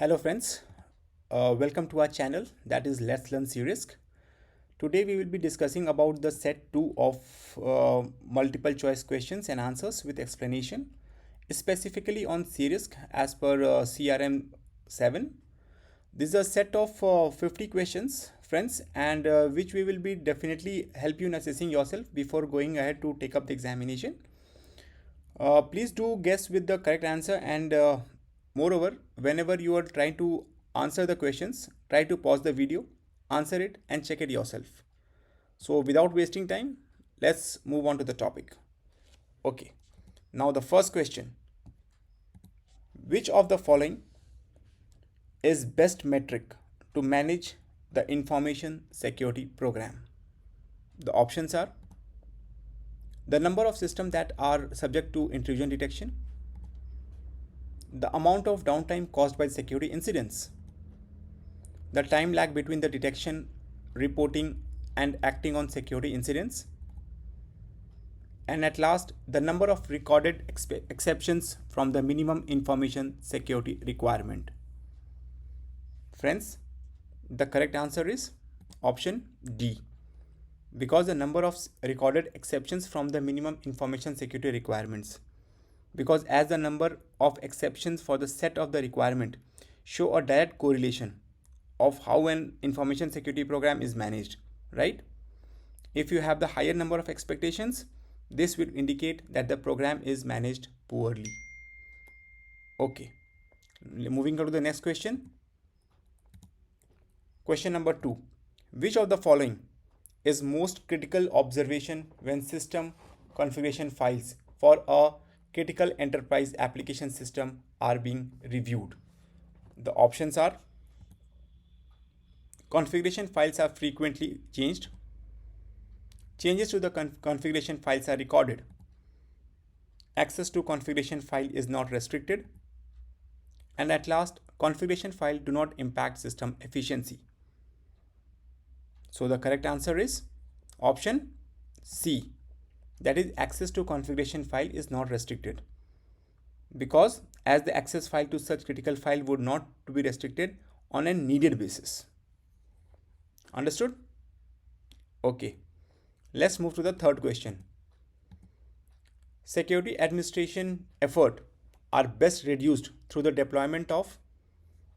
Hello friends, welcome to our channel that is Let's Learn C-Risk. Today we will be discussing about the set 2 of multiple choice questions and answers with explanation, specifically on C-Risk as per CRM 7. This is a set of 50 questions friends, and which we will be definitely help you in assessing yourself before going ahead to take up the examination. Please do guess with the correct answer, and moreover, whenever you are trying to answer the questions, try to pause the video, answer it and check it yourself. So without wasting time, let's move on to the topic. Okay, now the first question. Which of the following is best metric to manage the information security program? The options are the number of systems that are subject to intrusion detection, the amount of downtime caused by security incidents, the time lag between the detection, reporting, and acting on security incidents, and at last, the number of recorded exceptions from the minimum information security requirement. Friends, the correct answer is option D, because the number of recorded exceptions from the minimum information security requirements, because as the number of exceptions for the set of the requirement show a direct correlation of how an information security program is managed, right? If you have the higher number of expectations, this will indicate that the program is managed poorly. Okay, moving on to the next question. Question number 2. Which of the following is most critical observation when system configuration files for a critical enterprise application system are being reviewed? The options are: configuration files are frequently changed, changes to the configuration files are recorded, access to configuration file is not restricted, and at last, configuration file do not impact system efficiency. So the correct answer is option C, that is access to configuration file is not restricted, because as the access file to such critical file would not be restricted on a needed basis. Understood? Okay, let's move to the third question. Security administration effort are best reduced through the deployment of,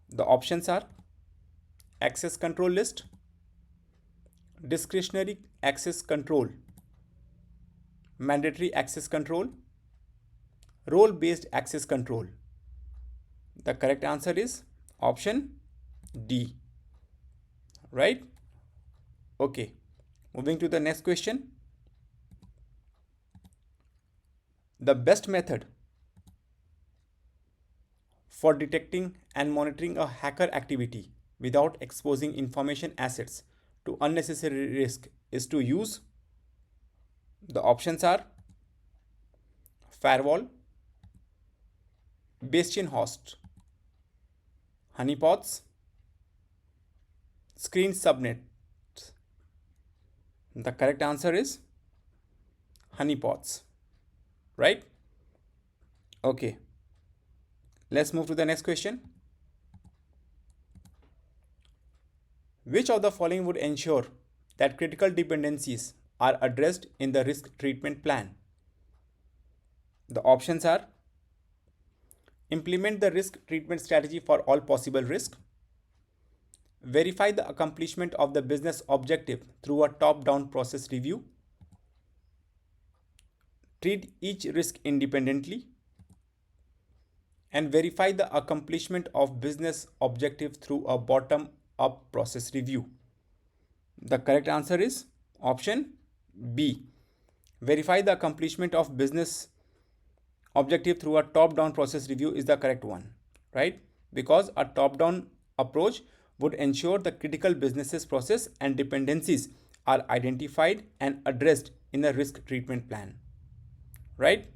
the options are access control list, discretionary access control, mandatory access control, role-based access control. The correct answer is option D, right? Okay, moving to the next question. The best method for detecting and monitoring a hacker activity without exposing information assets to unnecessary risk is to use, the options are firewall, bastion host, honeypots, screen subnet. The correct answer is honeypots, right? Okay, let's move to the next question. Which of the following would ensure that critical dependencies are addressed in the risk treatment plan? The options are: implement the risk treatment strategy for all possible risk, verify the accomplishment of the business objective through a top-down process review, treat each risk independently, and verify the accomplishment of business objective through a bottom-up process review. The correct answer is option B, verify the accomplishment of business objective through a top-down process review is the correct one, right? Because a top-down approach would ensure the critical businesses process and dependencies are identified and addressed in the risk treatment plan, right?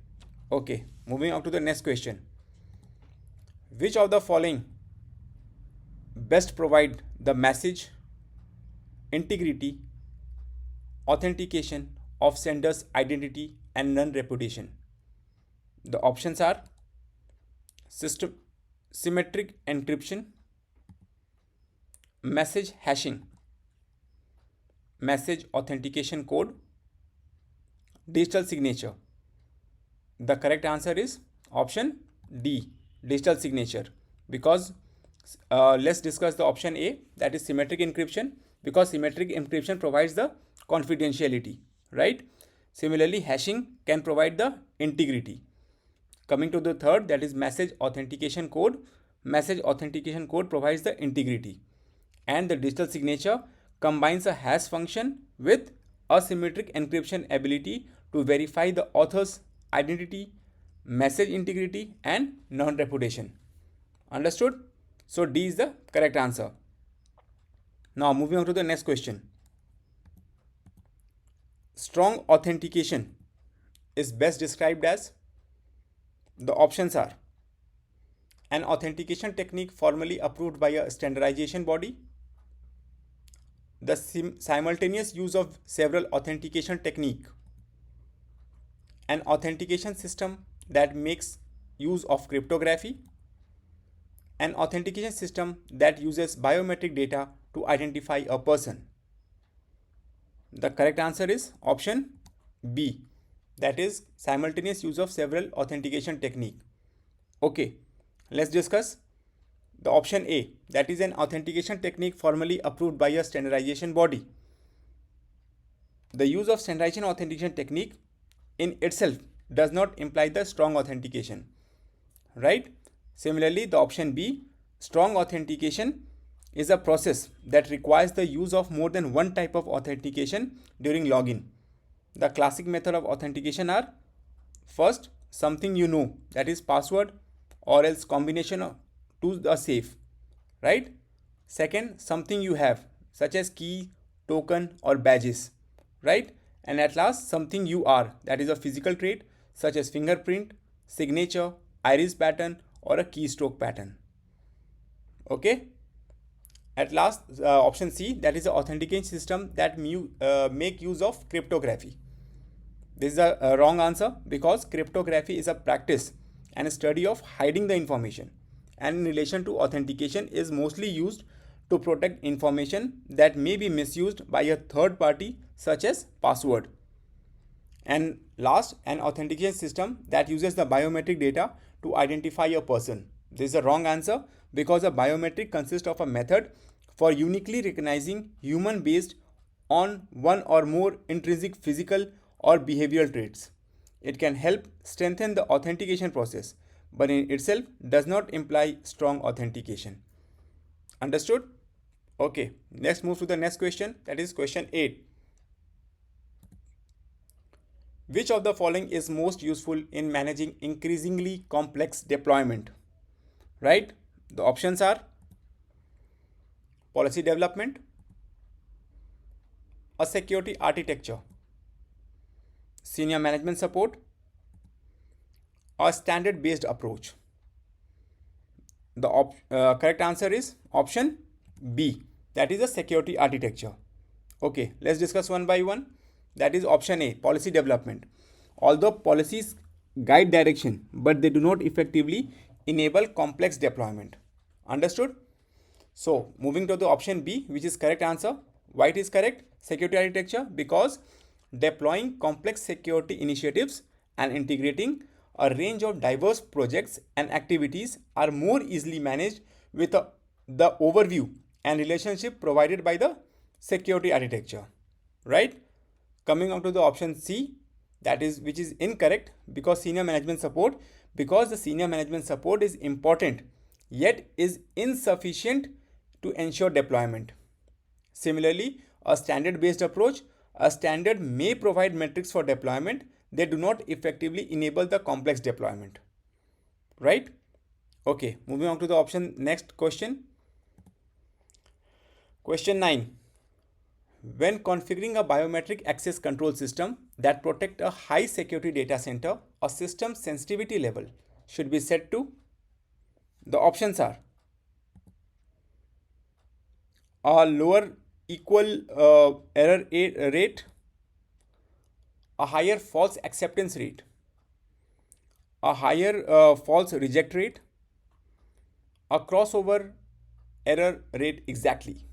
Okay, moving on to the next question. Which of the following best provide the message integrity, authentication of sender's identity and non-reputation? The options are system symmetric encryption, message hashing, message authentication code, digital signature? The correct answer is option D, digital signature. Because let's discuss the option A, that is symmetric encryption, because symmetric encryption provides the confidentiality, right? Similarly, hashing can provide the integrity. Coming to the third, that is message authentication code. Message authentication code provides the integrity. And the digital signature combines a hash function with asymmetric encryption ability to verify the author's identity, message integrity, and non-reputation. Understood? So D is the correct answer. Now moving on to the next question. Strong authentication is best described as, the options are, an authentication technique formally approved by a standardization body, the simultaneous use of several authentication technique, an authentication system that makes use of cryptography, an authentication system that uses biometric data to identify a person. The correct answer is option B, that is simultaneous use of several authentication technique. Okay, let's discuss the option A, that is an authentication technique formally approved by a standardization body. The use of standardization authentication technique in itself does not imply the strong authentication, right? Similarly, the option B, strong authentication, is a process that requires the use of more than one type of authentication during login. The classic method of authentication are, first, something you know, that is password or else combination to the safe, right? Second, something you have, such as key, token, or badges, right? And at last, something you are, that is a physical trait such as fingerprint, signature, iris pattern, or a keystroke pattern. Okay. At last, option C, that is the authentication system that make use of cryptography. This is a wrong answer, because cryptography is a practice and a study of hiding the information, and in relation to authentication is mostly used to protect information that may be misused by a third party, such as password. And last, an authentication system that uses the biometric data to identify a person. This is a wrong answer, because a biometric consists of a method for uniquely recognizing human based on one or more intrinsic physical or behavioral traits. It can help strengthen the authentication process, but in itself does not imply strong authentication. Understood? Okay, let's move to the next question, that is question 8. Which of the following is most useful in managing increasingly complex deployment? Right? The options are policy development, a security architecture, senior management support, or standard based approach. The correct answer is option B, that is a security architecture. Okay, let's discuss one by one. That is option A, policy development. Although policies guide direction, but they do not effectively enable complex deployment. Understood? So, moving to the option B, which is correct answer. Why it is correct? Security architecture, because deploying complex security initiatives and integrating a range of diverse projects and activities are more easily managed with the overview and relationship provided by the security architecture, right? Coming on to the option C, that is which is incorrect, because senior management support, because the senior management support is important yet is insufficient to ensure deployment. Similarly, a standard based approach, a standard may provide metrics for deployment, they do not effectively enable the complex deployment, right? Okay, moving on to the option next question. Question 9. When configuring a biometric access control system that protect a high security data center, a system sensitivity level should be set to, the options are a lower equal error rate, a higher false acceptance rate, a higher false reject rate, a crossover error rate exactly.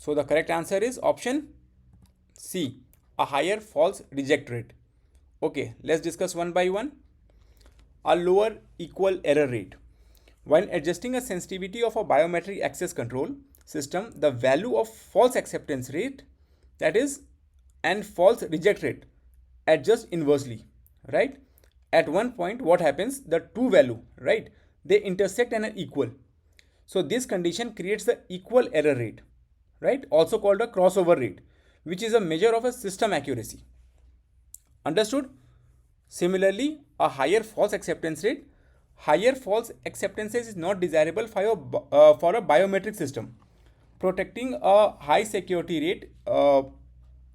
So the correct answer is option C, a higher false reject rate. Okay, let's discuss one by one. A lower equal error rate. When adjusting a sensitivity of a biometric access control system, the value of false acceptance rate, that is, and false reject rate adjust inversely, right? At one point, what happens? The two value, right? They intersect and are equal. So this condition creates the equal error rate, right? Also called a crossover rate, which is a measure of a system accuracy. Understood? Similarly, a higher false acceptance rate. Higher false acceptances is not desirable for a biometric system. Protecting a high security rate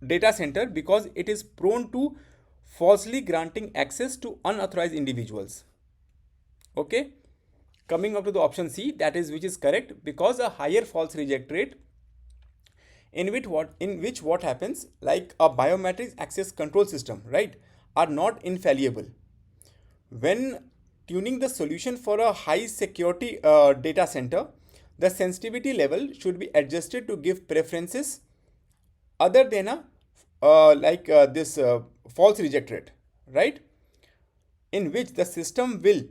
data center because it is prone to falsely granting access to unauthorized individuals. Okay. Coming up to the option C, that is which is correct, because a higher false reject rate in which what happens, like a biometric access control system, right, are not infallible. When tuning the solution for a high security data center, the sensitivity level should be adjusted to give preferences other than a this false reject rate, right, in which the system will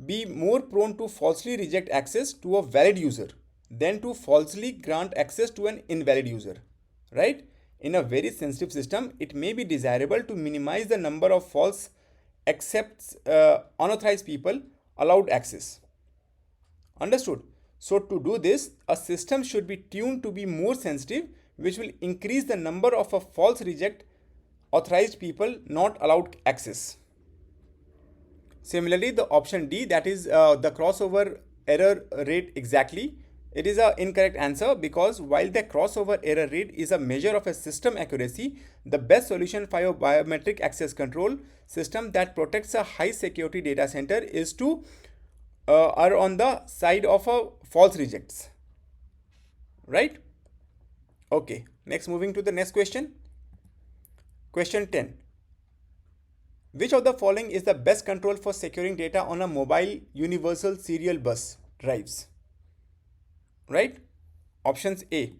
be more prone to falsely reject access to a valid user than to falsely grant access to an invalid user, right? In a very sensitive system, it may be desirable to minimize the number of false accepts unauthorized people allowed access. Understood? So to do this, a system should be tuned to be more sensitive, which will increase the number of a false reject authorized people not allowed access. Similarly, the option D, that is the crossover error rate exactly, it is an incorrect answer, because while the crossover error rate is a measure of a system accuracy, the best solution for a biometric access control system that protects a high security data center is to are on the side of a false rejects, right? Okay, next, moving to the next question. Question 10. Which of the following is the best control for securing data on a mobile universal serial bus drives? Right? Options A,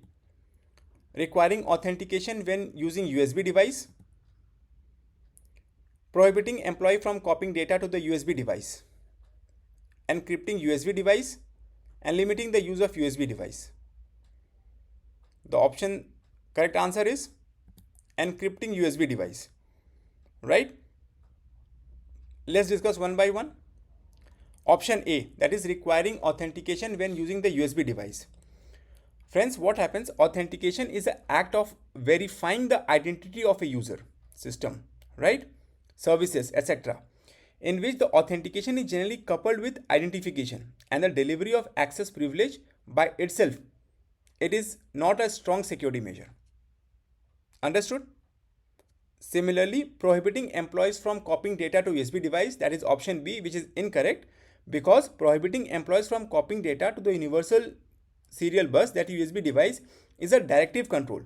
requiring authentication when using USB device, prohibiting employee from copying data to the USB device, encrypting USB device, and limiting the use of USB device. The option correct answer is encrypting USB device, right? Let's discuss one by one. Option A, that is requiring authentication when using the USB device. Friends, what happens? Authentication is an act of verifying the identity of a user, system, right? Services, etc., in which the authentication is generally coupled with identification and the delivery of access privilege by itself. It is not a strong security measure. Understood? Similarly, prohibiting employees from copying data to USB device, that is option B, which is incorrect, because prohibiting employees from copying data to the universal serial bus, that USB device, is a directive control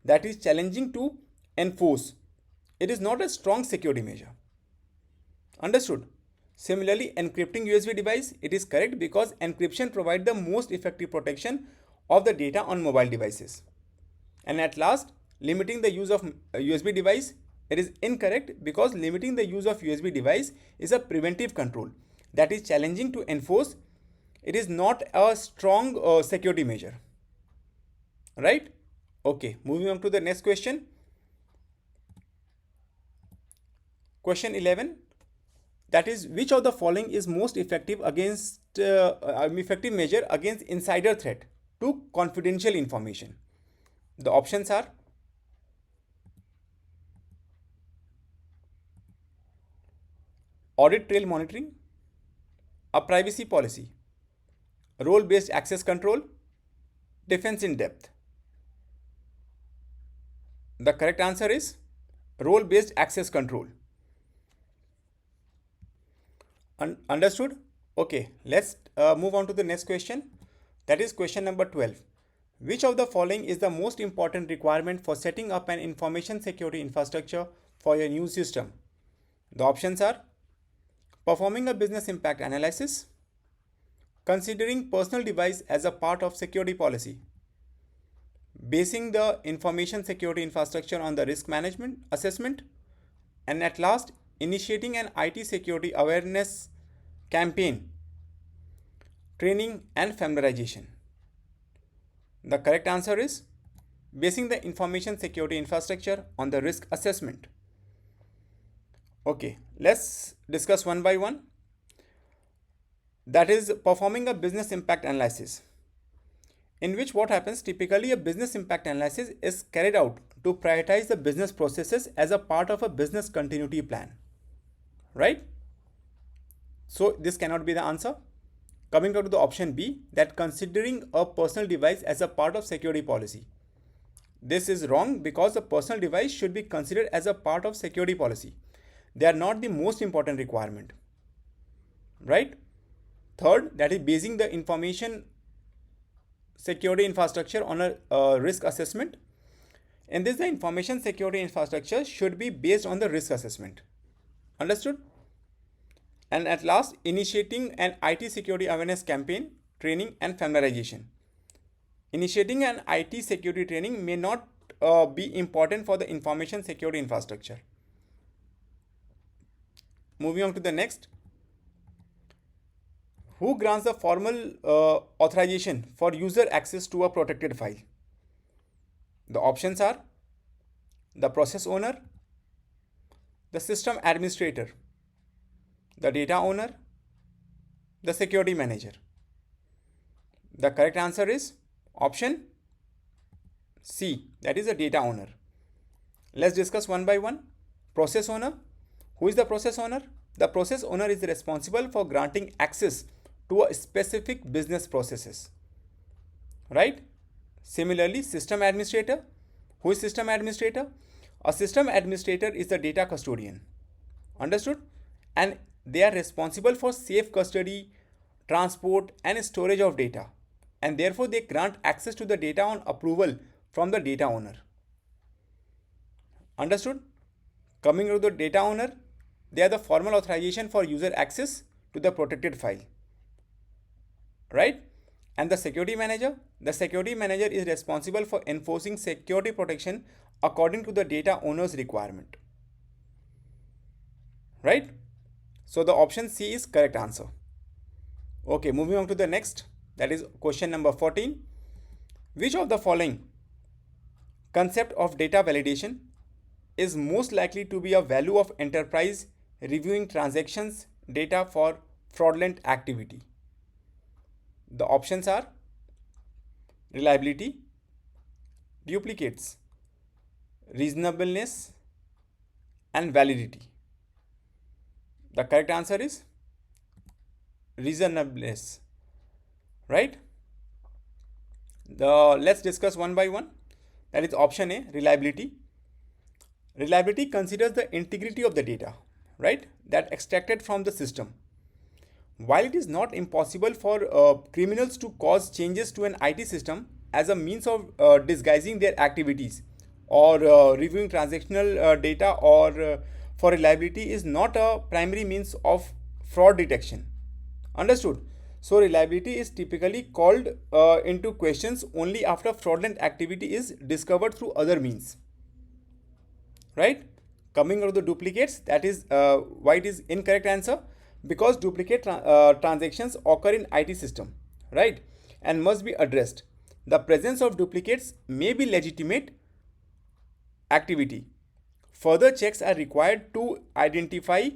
that is challenging to enforce. It is not a strong security measure. Understood? Similarly, encrypting USB device, it is correct because encryption provides the most effective protection of the data on mobile devices. And at last, limiting the use of USB device, it is incorrect because limiting the use of USB device is a preventive control that is challenging to enforce. It is not a strong security measure, right? Okay, moving on to the next question. Question 11, that is which of the following is most effective against effective measure against insider threat to confidential information? The options are audit trail monitoring, a privacy policy, role based access control, defense in depth. The correct answer is role based access control. Understood? Okay, let's move on to the next question. That is question number 12. Which of the following is the most important requirement for setting up an information security infrastructure for your new system? The options are performing a business impact analysis, considering personal device as a part of security policy, basing the information security infrastructure on the risk management assessment, and at last, initiating an IT security awareness campaign, training and familiarization. The correct answer is basing the information security infrastructure on the risk assessment. Okay, let's discuss one by one. That is performing a business impact analysis, in which what happens, typically a business impact analysis is carried out to prioritize the business processes as a part of a business continuity plan, right? So this cannot be the answer. Coming down to the option B, that considering a personal device as a part of security policy. This is wrong because a personal device should be considered as a part of security policy. They are not the most important requirement, right? Third, that is basing the information security infrastructure on a risk assessment. In this, the information security infrastructure should be based on the risk assessment. Understood? And at last, initiating an IT security awareness campaign, training and familiarization. Initiating an IT security training may not be important for the information security infrastructure. Moving on to the next. Who grants the formal authorization for user access to a protected file? The options are the process owner, the system administrator, the data owner, the security manager. The correct answer is option C, that is the data owner. Let's discuss one by one. Process owner. Who is the process owner? The process owner is responsible for granting access to a specific business processes, right? Similarly, system administrator. Who is system administrator? A system administrator is the data custodian. Understood? And they are responsible for safe custody, transport and storage of data, and therefore they grant access to the data on approval from the data owner. Understood? Coming to the data owner, they are the formal authorization for user access to the protected file, right? And the security manager is responsible for enforcing security protection according to the data owner's requirement, right? So the option C is correct answer. Okay, moving on to the next, that is question number 14. Which of the following concept of data validation is most likely to be a value of enterprise reviewing transactions data for fraudulent activity? The options are reliability, duplicates, reasonableness and validity. The correct answer is reasonableness, right? Let's discuss one by one. That is option A, reliability. Reliability considers the integrity of the data, right, that extracted from the system. While it is not impossible for criminals to cause changes to an IT system as a means of disguising their activities or reviewing transactional data, or for reliability is not a primary means of fraud detection. Understood? So reliability is typically called into questions only after fraudulent activity is discovered through other means, right? Coming out of the duplicates, that is why it is incorrect answer, because duplicate transactions occur in IT system, right, and must be addressed. The presence of duplicates may be legitimate activity. Further checks are required to identify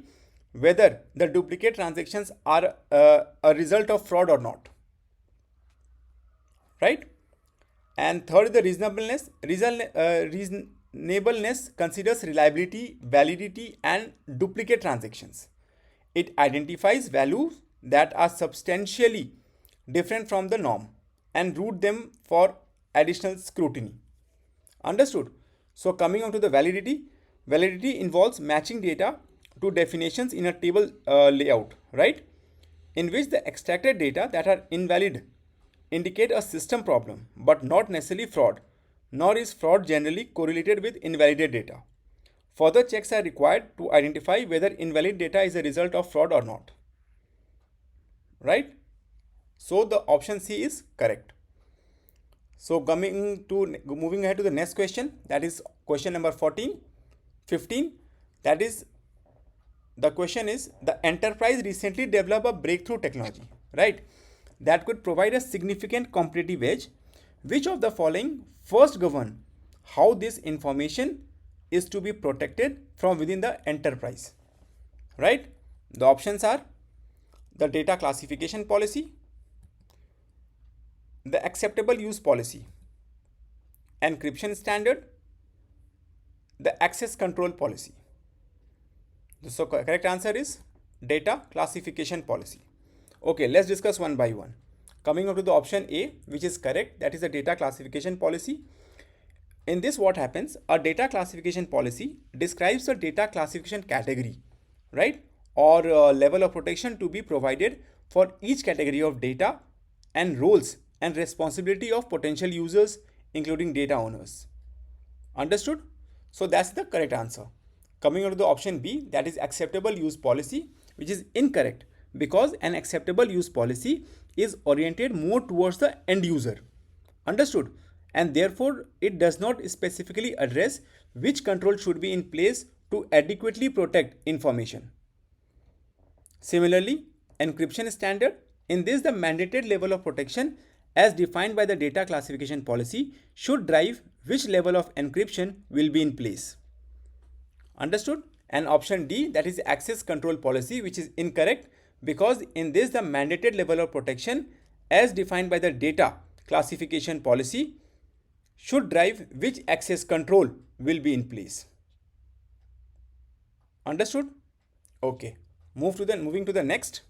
whether the duplicate transactions are a result of fraud or not, right? And third, the reasonableness. Reasonableness considers reliability, validity and duplicate transactions. It identifies values that are substantially different from the norm and route them for additional scrutiny. Understood? So coming on to the validity. Validity involves matching data to definitions in a table layout, right, in which the extracted data that are invalid indicate a system problem but not necessarily fraud, nor is fraud generally correlated with invalidated data. Further checks are required to identify whether invalid data is a result of fraud or not, right? So the option C is correct. So moving ahead to the next question, that is question number 15. That is, the question is, the enterprise recently developed a breakthrough technology, right, that could provide a significant competitive edge. Which of the following first govern how this information is to be protected from within the enterprise, right? The options are the data classification policy, the acceptable use policy, encryption standard, the access control policy. So correct answer is data classification policy. Okay, let's discuss one by one. Coming up to the option A, which is correct, that is the data classification policy. In this, what happens? A data classification policy describes the data classification category, right, or level of protection to be provided for each category of data, and roles and responsibility of potential users, including data owners. Understood? So that's the correct answer. Coming on to the option B, that is acceptable use policy, which is incorrect because an acceptable use policy is oriented more towards the end user. Understood? And therefore, it does not specifically address which control should be in place to adequately protect information. Similarly, encryption standard, in this the mandated level of protection as defined by the data classification policy should drive which level of encryption will be in place. Understood? And option D, that is access control policy, which is incorrect because in this the mandated level of protection as defined by the data classification policy should drive which access control will be in place. Understood? Okay. Moving to the next.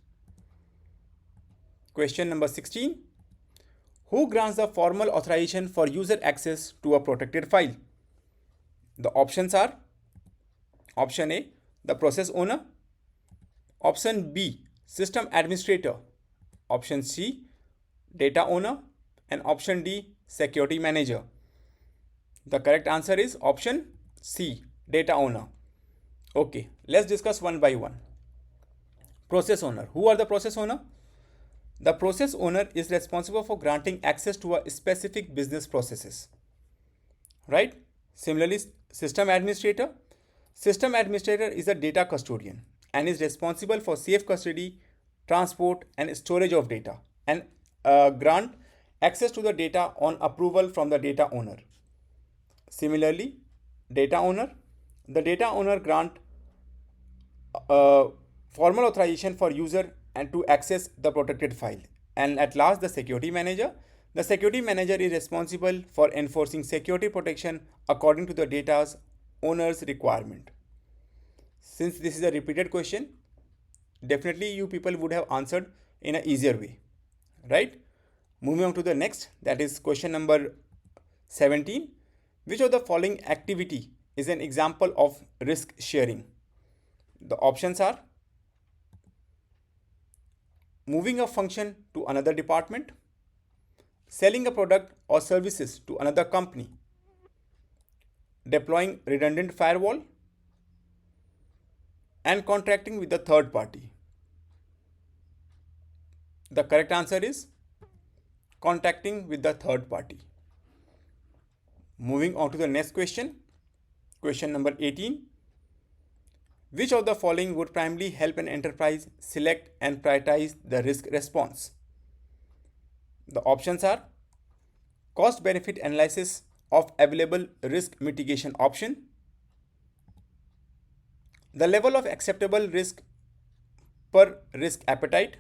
Question number 16. Who grants the formal authorization for user access to a protected file? The options are option A, the process owner, option B, system administrator, option C, data owner, and option D, security manager. The correct answer is option C, data owner. Okay, let's discuss one by one. Process owner. Who are the process owner? The process owner is responsible for granting access to a specific business processes, right? Similarly, system administrator. System administrator is a data custodian and is responsible for safe custody, transport, and storage of data, and grant access to the data on approval from the data owner. Similarly, data owner. The data owner grant formal authorization for user and to access the protected file. And at last, the security manager. The security manager is responsible for enforcing security protection according to the data's owner's requirement. Since this is a repeated question, definitely you people would have answered in an easier way, right? Moving on to the next, that is question number 17. Which of the following activity is an example of risk sharing? The options are moving a function to another department, selling a product or services to another company, deploying redundant firewall, and contracting with the third party. The correct answer is contracting with the third party. Moving on to the next question, question number 18. Which of the following would primarily help an enterprise select and prioritize the risk response? The options are cost benefit analysis of available risk mitigation option, the level of acceptable risk per risk appetite,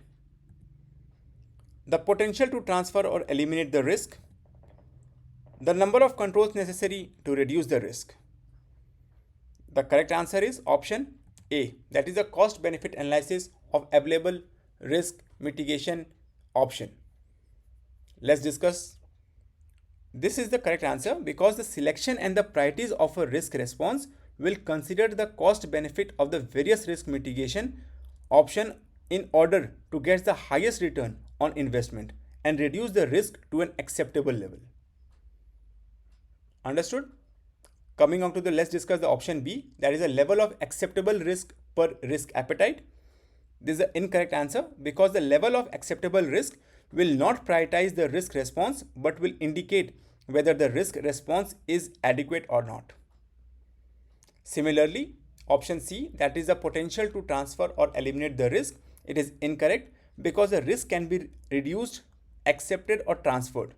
the potential to transfer or eliminate the risk, the number of controls necessary to reduce the risk. The correct answer is option A, that is the cost benefit analysis of available risk mitigation option. Let's discuss. This is the correct answer because the selection and the priorities of a risk response will consider the cost benefit of the various risk mitigation option in order to get the highest return on investment and reduce the risk to an acceptable level. Understood? Coming on to let's discuss the option B, that is a level of acceptable risk per risk appetite. This is the incorrect answer because the level of acceptable risk will not prioritize the risk response but will indicate whether the risk response is adequate or not. Similarly, option C, that is the potential to transfer or eliminate the risk, it is incorrect because the risk can be reduced, accepted, or transferred.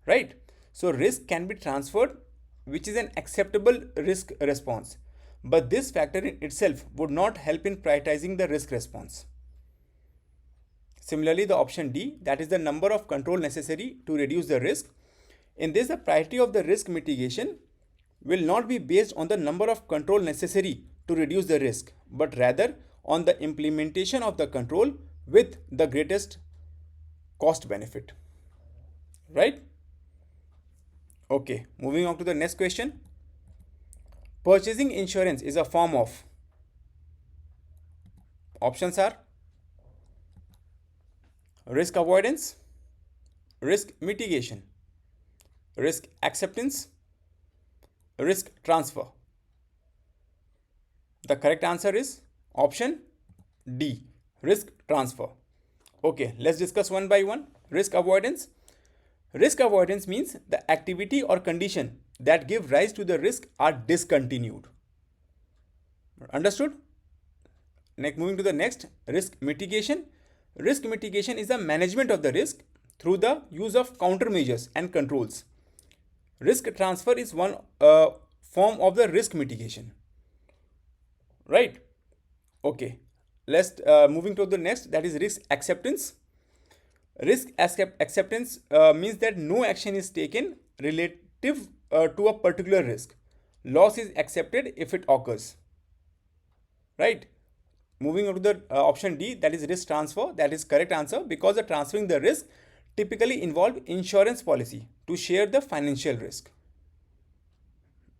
Right? So, risk can be transferred, which is an acceptable risk response, but this factor in itself would not help in prioritizing the risk response. Similarly, the option D, that is the number of control necessary to reduce the risk. In this, the priority of the risk mitigation will not be based on the number of control necessary to reduce the risk, but rather on the implementation of the control with the greatest cost benefit. Right? Okay, moving on to the next question. Purchasing insurance is a form of, options are risk avoidance, risk mitigation, risk acceptance, risk transfer. The correct answer is option D, risk transfer. Okay, let's discuss one by one. Risk avoidance. Risk avoidance means the activity or condition that give rise to the risk are discontinued. Understood? Next, moving to the next, risk mitigation. Risk mitigation is the management of the risk through the use of countermeasures and controls. Risk transfer is one form of the risk mitigation. Right? Okay. Let's moving to the next, that is risk acceptance. Risk acceptance means that no action is taken relative to a particular risk. Loss is accepted if it occurs. Right? Moving on to the option D, that is risk transfer. That is correct answer because the transferring the risk typically involve insurance policy to share the financial risk.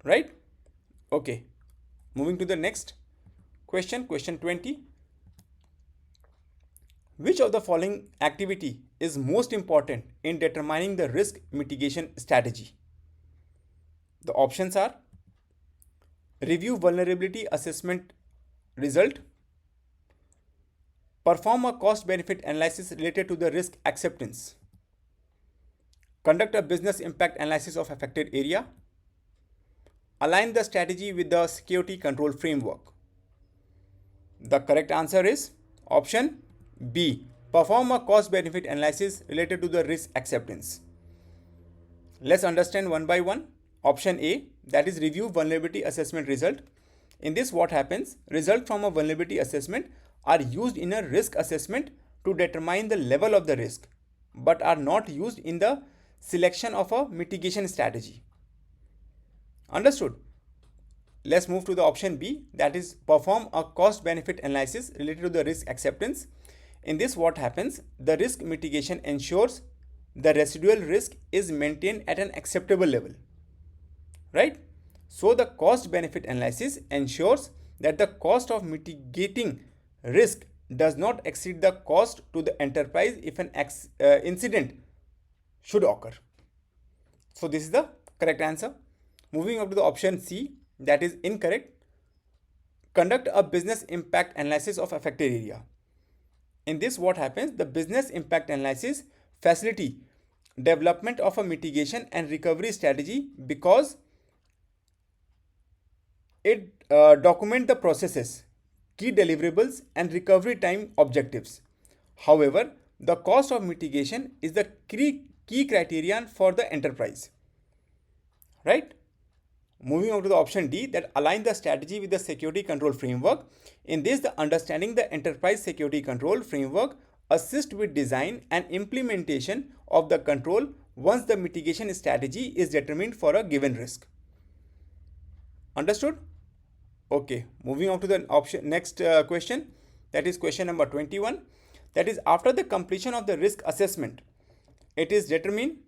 Right? Okay. Moving to the next question, question 20. Which of the following activity is most important in determining the risk mitigation strategy? The options are review vulnerability assessment result, perform a cost benefit analysis related to the risk acceptance, conduct a business impact analysis of affected area, align the strategy with the security control framework. The correct answer is option B, perform a cost benefit analysis related to the risk acceptance. Let's understand one by one. Option A, that is review vulnerability assessment result. In this, what happens? Results from a vulnerability assessment are used in a risk assessment to determine the level of the risk, but are not used in the selection of a mitigation strategy. Understood? Let's move to the option B, that is perform a cost benefit analysis related to the risk acceptance. In this, what happens? The risk mitigation ensures the residual risk is maintained at an acceptable level. Right? So the cost benefit analysis ensures that the cost of mitigating risk does not exceed the cost to the enterprise if an incident should occur. So this is the correct answer. Moving on to the option C, that is incorrect. Conduct a business impact analysis of affected area. In this, what happens? The business impact analysis facility development of a mitigation and recovery strategy because it documents the processes, key deliverables, and recovery time objectives. However, the cost of mitigation is the key criterion for the enterprise. Right? Moving on to the option D, that align the strategy with the security control framework. In this, the understanding the enterprise security control framework assist with design and implementation of the control once the mitigation strategy is determined for a given risk. Understood? Okay, moving on to the option next question, that is question number 21. That is after the completion of the risk assessment, it is determined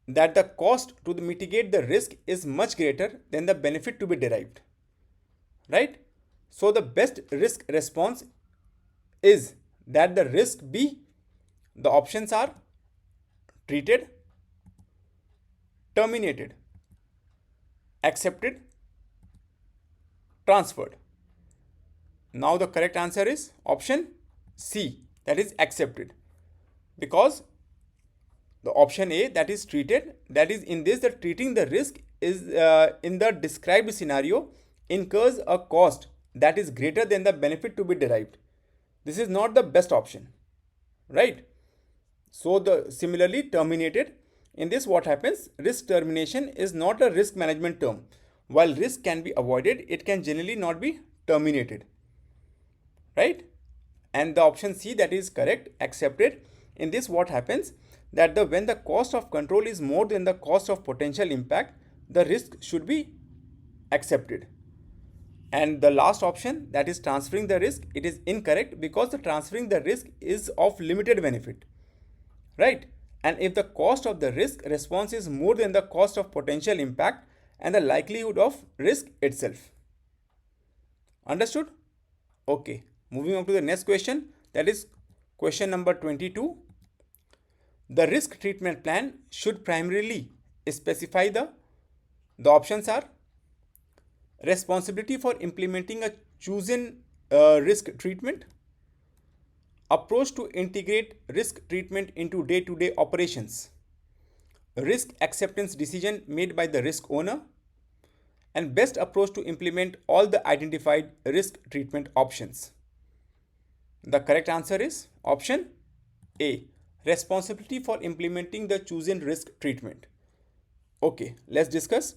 that the cost to mitigate the risk is much greater than the benefit to be derived. Right? So the best risk response is that the risk be, the options are treated, terminated, accepted, transferred. Now the correct answer is option C, that is accepted, because the option A, that is treated, that is in this the treating the risk is in the described scenario incurs a cost that is greater than the benefit to be derived. This is not the best option, right? So the similarly terminated, in this what happens, risk termination is not a risk management term. While risk can be avoided, it can generally not be terminated, right? And the option C, that is correct, accepted. In this what happens, that the when the cost of control is more than the cost of potential impact, the risk should be accepted. And the last option, that is transferring the risk, it is incorrect, because the transferring the risk is of limited benefit, right? And if the cost of the risk response is more than the cost of potential impact and the likelihood of risk itself. Understood? Okay, moving on to the next question, that is question number 22. The risk treatment plan should primarily specify the options are: responsibility for implementing a chosen risk treatment, approach to integrate risk treatment into day-to-day operations, risk acceptance decision made by the risk owner, and best approach to implement all the identified risk treatment options. The correct answer is option A, responsibility for implementing the chosen risk treatment. Okay, let's discuss.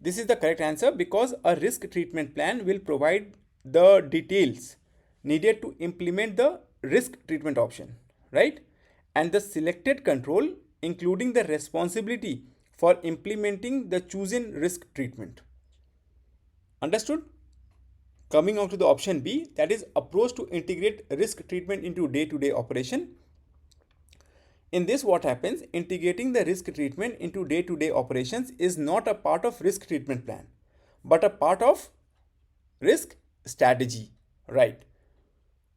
This is the correct answer, because a risk treatment plan will provide the details needed to implement the risk treatment option, right? And the selected control, including the responsibility for implementing the chosen risk treatment. Understood? Coming on to the option B, that is approach to integrate risk treatment into day-to-day operation. In this what happens, integrating the risk treatment into day-to-day operations is not a part of risk treatment plan, but a part of risk strategy, right?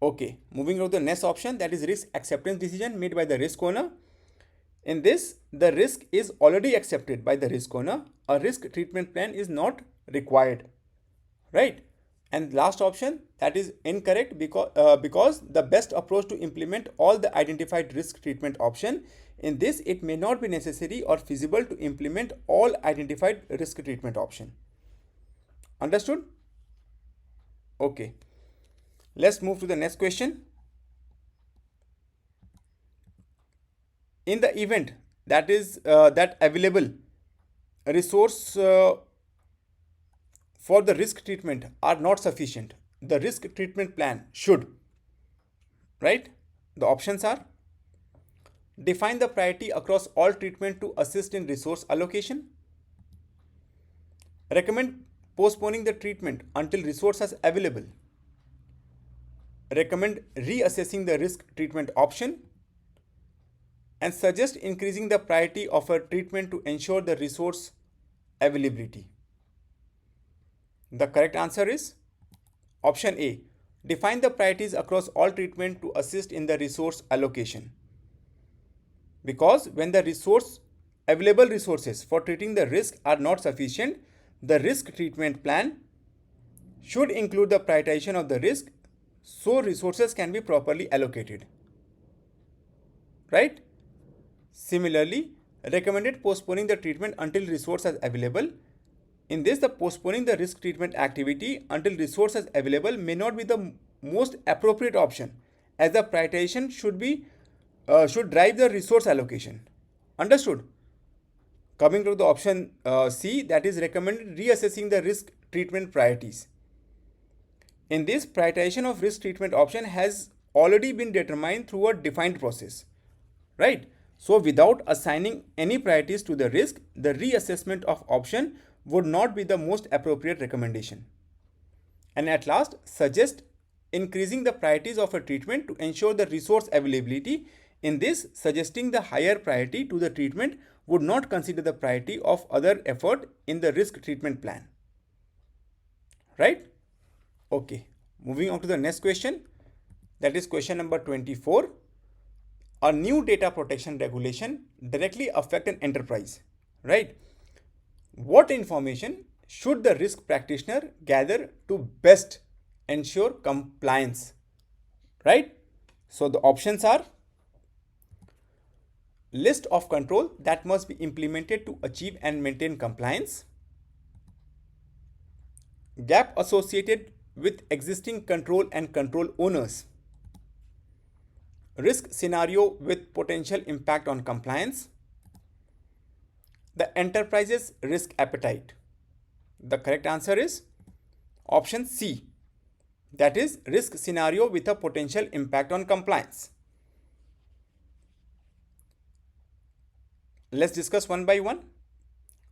Okay, moving on to the next option, that is risk acceptance decision made by the risk owner. In this, the risk is already accepted by the risk owner. A risk treatment plan is not required, right? And last option, that is incorrect, because the best approach to implement all the identified risk treatment option. In this, it may not be necessary or feasible to implement all identified risk treatment option. Understood? Okay, let's move to the next question. In the event that is that available resource for the risk treatment are not sufficient, the risk treatment plan should, right? The options are: define the priority across all treatment to assist in resource allocation, recommend postponing the treatment until resources available, recommend reassessing the risk treatment option, and suggest increasing the priority of a treatment to ensure the resource availability. The correct answer is option A, define the priorities across all treatment to assist in the resource allocation. Because when the available resources for treating the risk are not sufficient, the risk treatment plan should include the prioritization of the risk so resources can be properly allocated, right? Similarly, recommended postponing the treatment until resources are available. In this, the postponing the risk treatment activity until resources available may not be the most appropriate option, as the prioritization should drive the resource allocation. Understood? Coming to the option C, that is recommended reassessing the risk treatment priorities. In this, prioritization of risk treatment option has already been determined through a defined process, right? So without assigning any priorities to the risk, the reassessment of option would not be the most appropriate recommendation. And at last, suggest increasing the priorities of a treatment to ensure the resource availability. In this, suggesting the higher priority to the treatment would not consider the priority of other effort in the risk treatment plan. Right? Okay. Moving on to the next question. That is question number 24. A new data protection regulation directly affect an enterprise. Right? What information should the risk practitioner gather to best ensure compliance? Right? So the options are: list of control that must be implemented to achieve and maintain compliance, gap associated with existing control and control owners, risk scenario with potential impact on compliance, the enterprise's risk appetite. The correct answer is option C, that is risk scenario with a potential impact on compliance. Let's discuss one by one.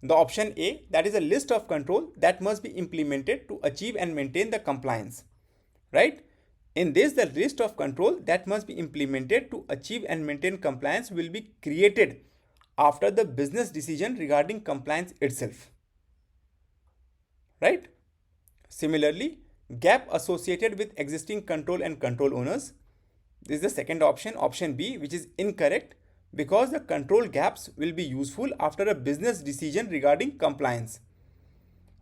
The option A, that is a list of control that must be implemented to achieve and maintain the compliance, right? In this, the list of control that must be implemented to achieve and maintain compliance will be created after the business decision regarding compliance itself, right? Similarly, gap associated with existing control and control owners. This is the second option, option B, which is incorrect because the control gaps will be useful after a business decision regarding compliance,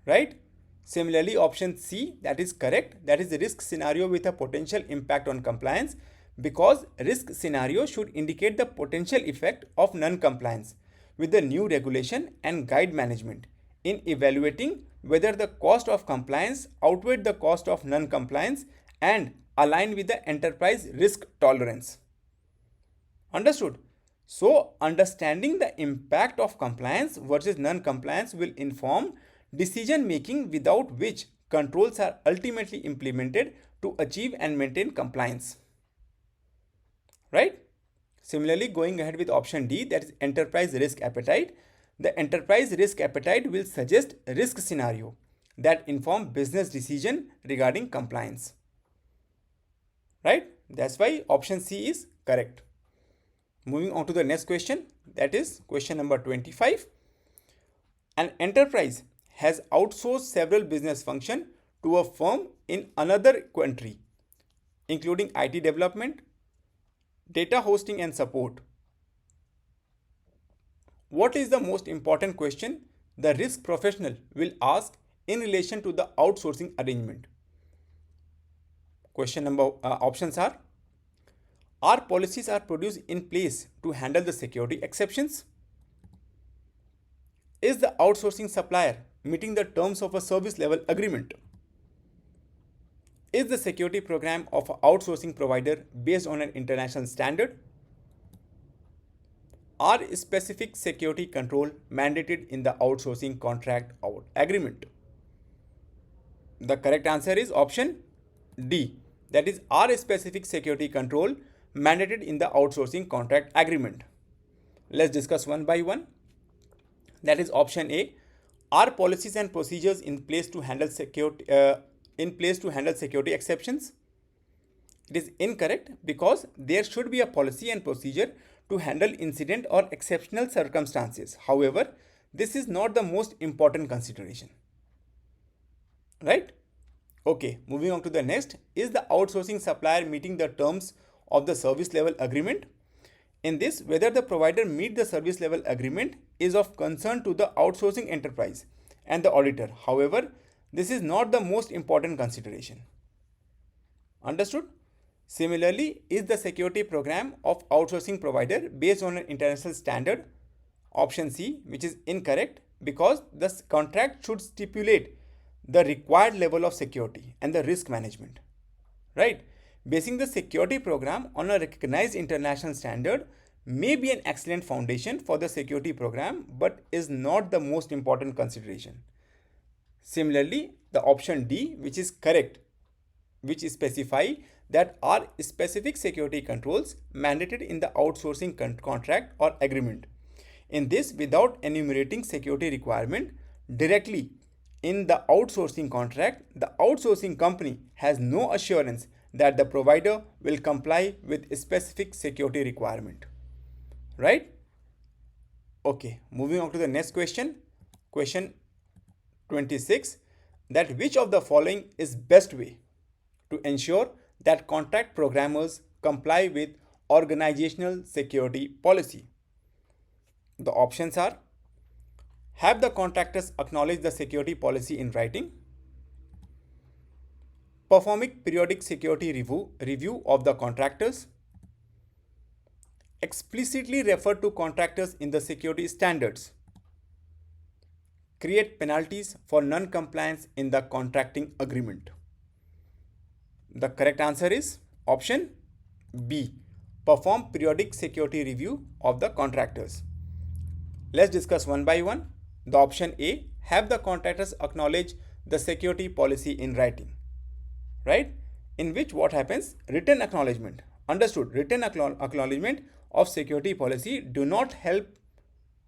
right? Similarly, option C, that is correct, that is the risk scenario with a potential impact on compliance, because risk scenario should indicate the potential effect of non-compliance with the new regulation and guide management in evaluating whether the cost of compliance outweighed the cost of non-compliance and align with the enterprise risk tolerance. Understood? So, understanding the impact of compliance versus non-compliance will inform decision making, without which controls are ultimately implemented to achieve and maintain compliance. Right? Similarly, going ahead with option D, that is enterprise risk appetite. The enterprise risk appetite will suggest risk scenario that inform business decision regarding compliance. Right? That's why option C is correct. Moving on to the next question, that is question number 25. An enterprise has outsourced several business functions to a firm in another country, including IT development, data hosting and support. What is the most important question the risk professional will ask in relation to the outsourcing arrangement? Options are: our policies are produced in place to handle the security exceptions? Is the outsourcing supplier meeting the terms of a service level agreement? Is the security program of an outsourcing provider based on an international standard? Are specific security control mandated in the outsourcing contract or agreement? The correct answer is option D, that is, are specific security control mandated in the outsourcing contract agreement. Let's discuss one by one. That is option A, are policies and procedures in place to handle security exceptions? It is incorrect because there should be a policy and procedure to handle incident or exceptional circumstances. However, this is not the most important consideration. Right? Okay, moving on to the next. Is the outsourcing supplier meeting the terms of the service level agreement? In this, whether the provider meet the service level agreement is of concern to the outsourcing enterprise and the auditor. However, this is not the most important consideration. Understood? Similarly, is the security program of outsourcing provider based on an international standard? Option C, which is incorrect because the contract should stipulate the required level of security and the risk management. Right? Basing the security program on a recognized international standard may be an excellent foundation for the security program, but is not the most important consideration. Similarly, the option D, which is correct, which specify that are specific security controls mandated in the outsourcing contract or agreement. In this, without enumerating security requirement directly in the outsourcing contract, the outsourcing company has no assurance that the provider will comply with specific security requirement. Right? Okay, moving on to the next question. Question 26, that which of the following is best way to ensure that contract programmers comply with organizational security policy? The options are: have the contractors acknowledge the security policy in writing, performing periodic security review of the contractors, explicitly refer to contractors in the security standards. Create penalties for non-compliance in the contracting agreement. The correct answer is option B. Perform periodic security review of the contractors. Let's discuss one by one. The option A, have the contractors acknowledge the security policy in writing. Right? In which what happens? Written acknowledgement. Understood. Written acknowledgement of security policy do not help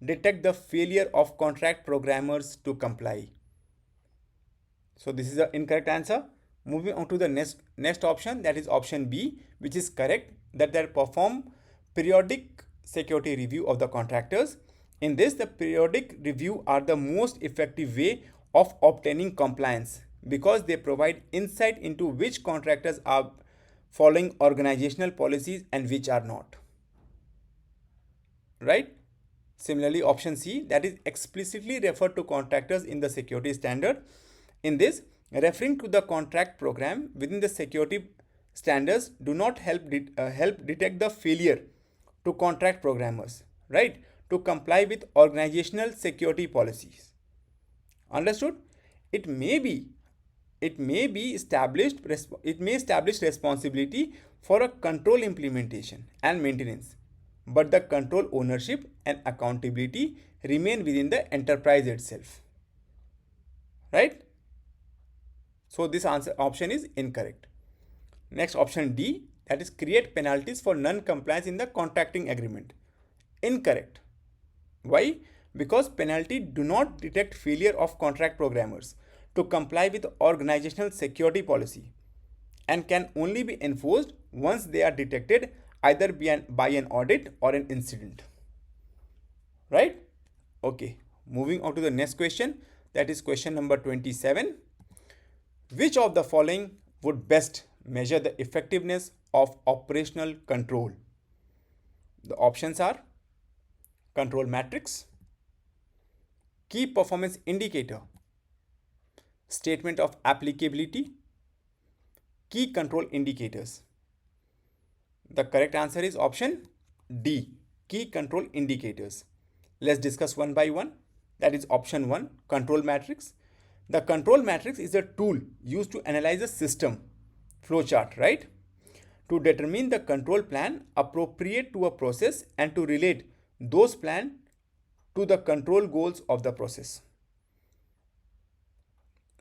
detect the failure of contract programmers to comply. So this is the incorrect answer. Moving on to the next option, that is option B, which is correct, that they perform periodic security review of the contractors. In this, the periodic review are the most effective way of obtaining compliance because they provide insight into which contractors are following organizational policies and which are not. Right? Similarly, option C, that is explicitly refer to contractors in the security standard. In this, referring to the contract program within the security standards do not help detect the failure to contract programmers, right, to comply with organizational security policies. Understood? It may be established responsibility for a control implementation and maintenance, but the control ownership and accountability remain within the enterprise itself. Right? So this option is incorrect. Next, option D, that is create penalties for non-compliance in the contracting agreement. Incorrect. Why? Because penalty do not detect failure of contract programmers to comply with organizational security policy and can only be enforced once they are detected either by an audit or an incident. Right? Okay. Moving on to the next question, that is question number 27. Which of the following would best measure the effectiveness of operational control? The options are control matrix, key performance indicator, statement of applicability, key control indicators. The correct answer is option D, key control indicators. Let's discuss one by one. That is option 1, control matrix. The control matrix is a tool used to analyze a system flowchart, right? To determine the control plan appropriate to a process and to relate those plans to the control goals of the process.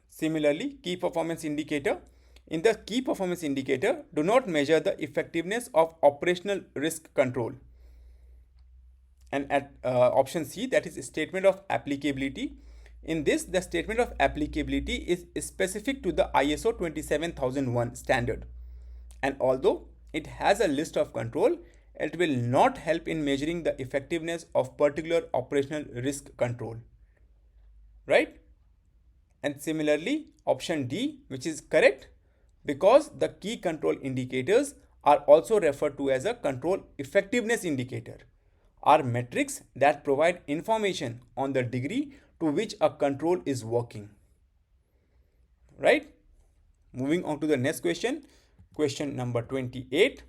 Similarly, key performance indicator. In the key performance indicator, do not measure the effectiveness of operational risk control. And at option C, that is statement of applicability. In this, the statement of applicability is specific to the ISO 27001 standard. And although it has a list of control, it will not help in measuring the effectiveness of particular operational risk control. Right? And similarly, option D, which is correct, because the key control indicators are also referred to as a control effectiveness indicator, are metrics that provide information on the degree to which a control is working. Right? Moving on to the next question, question number 28.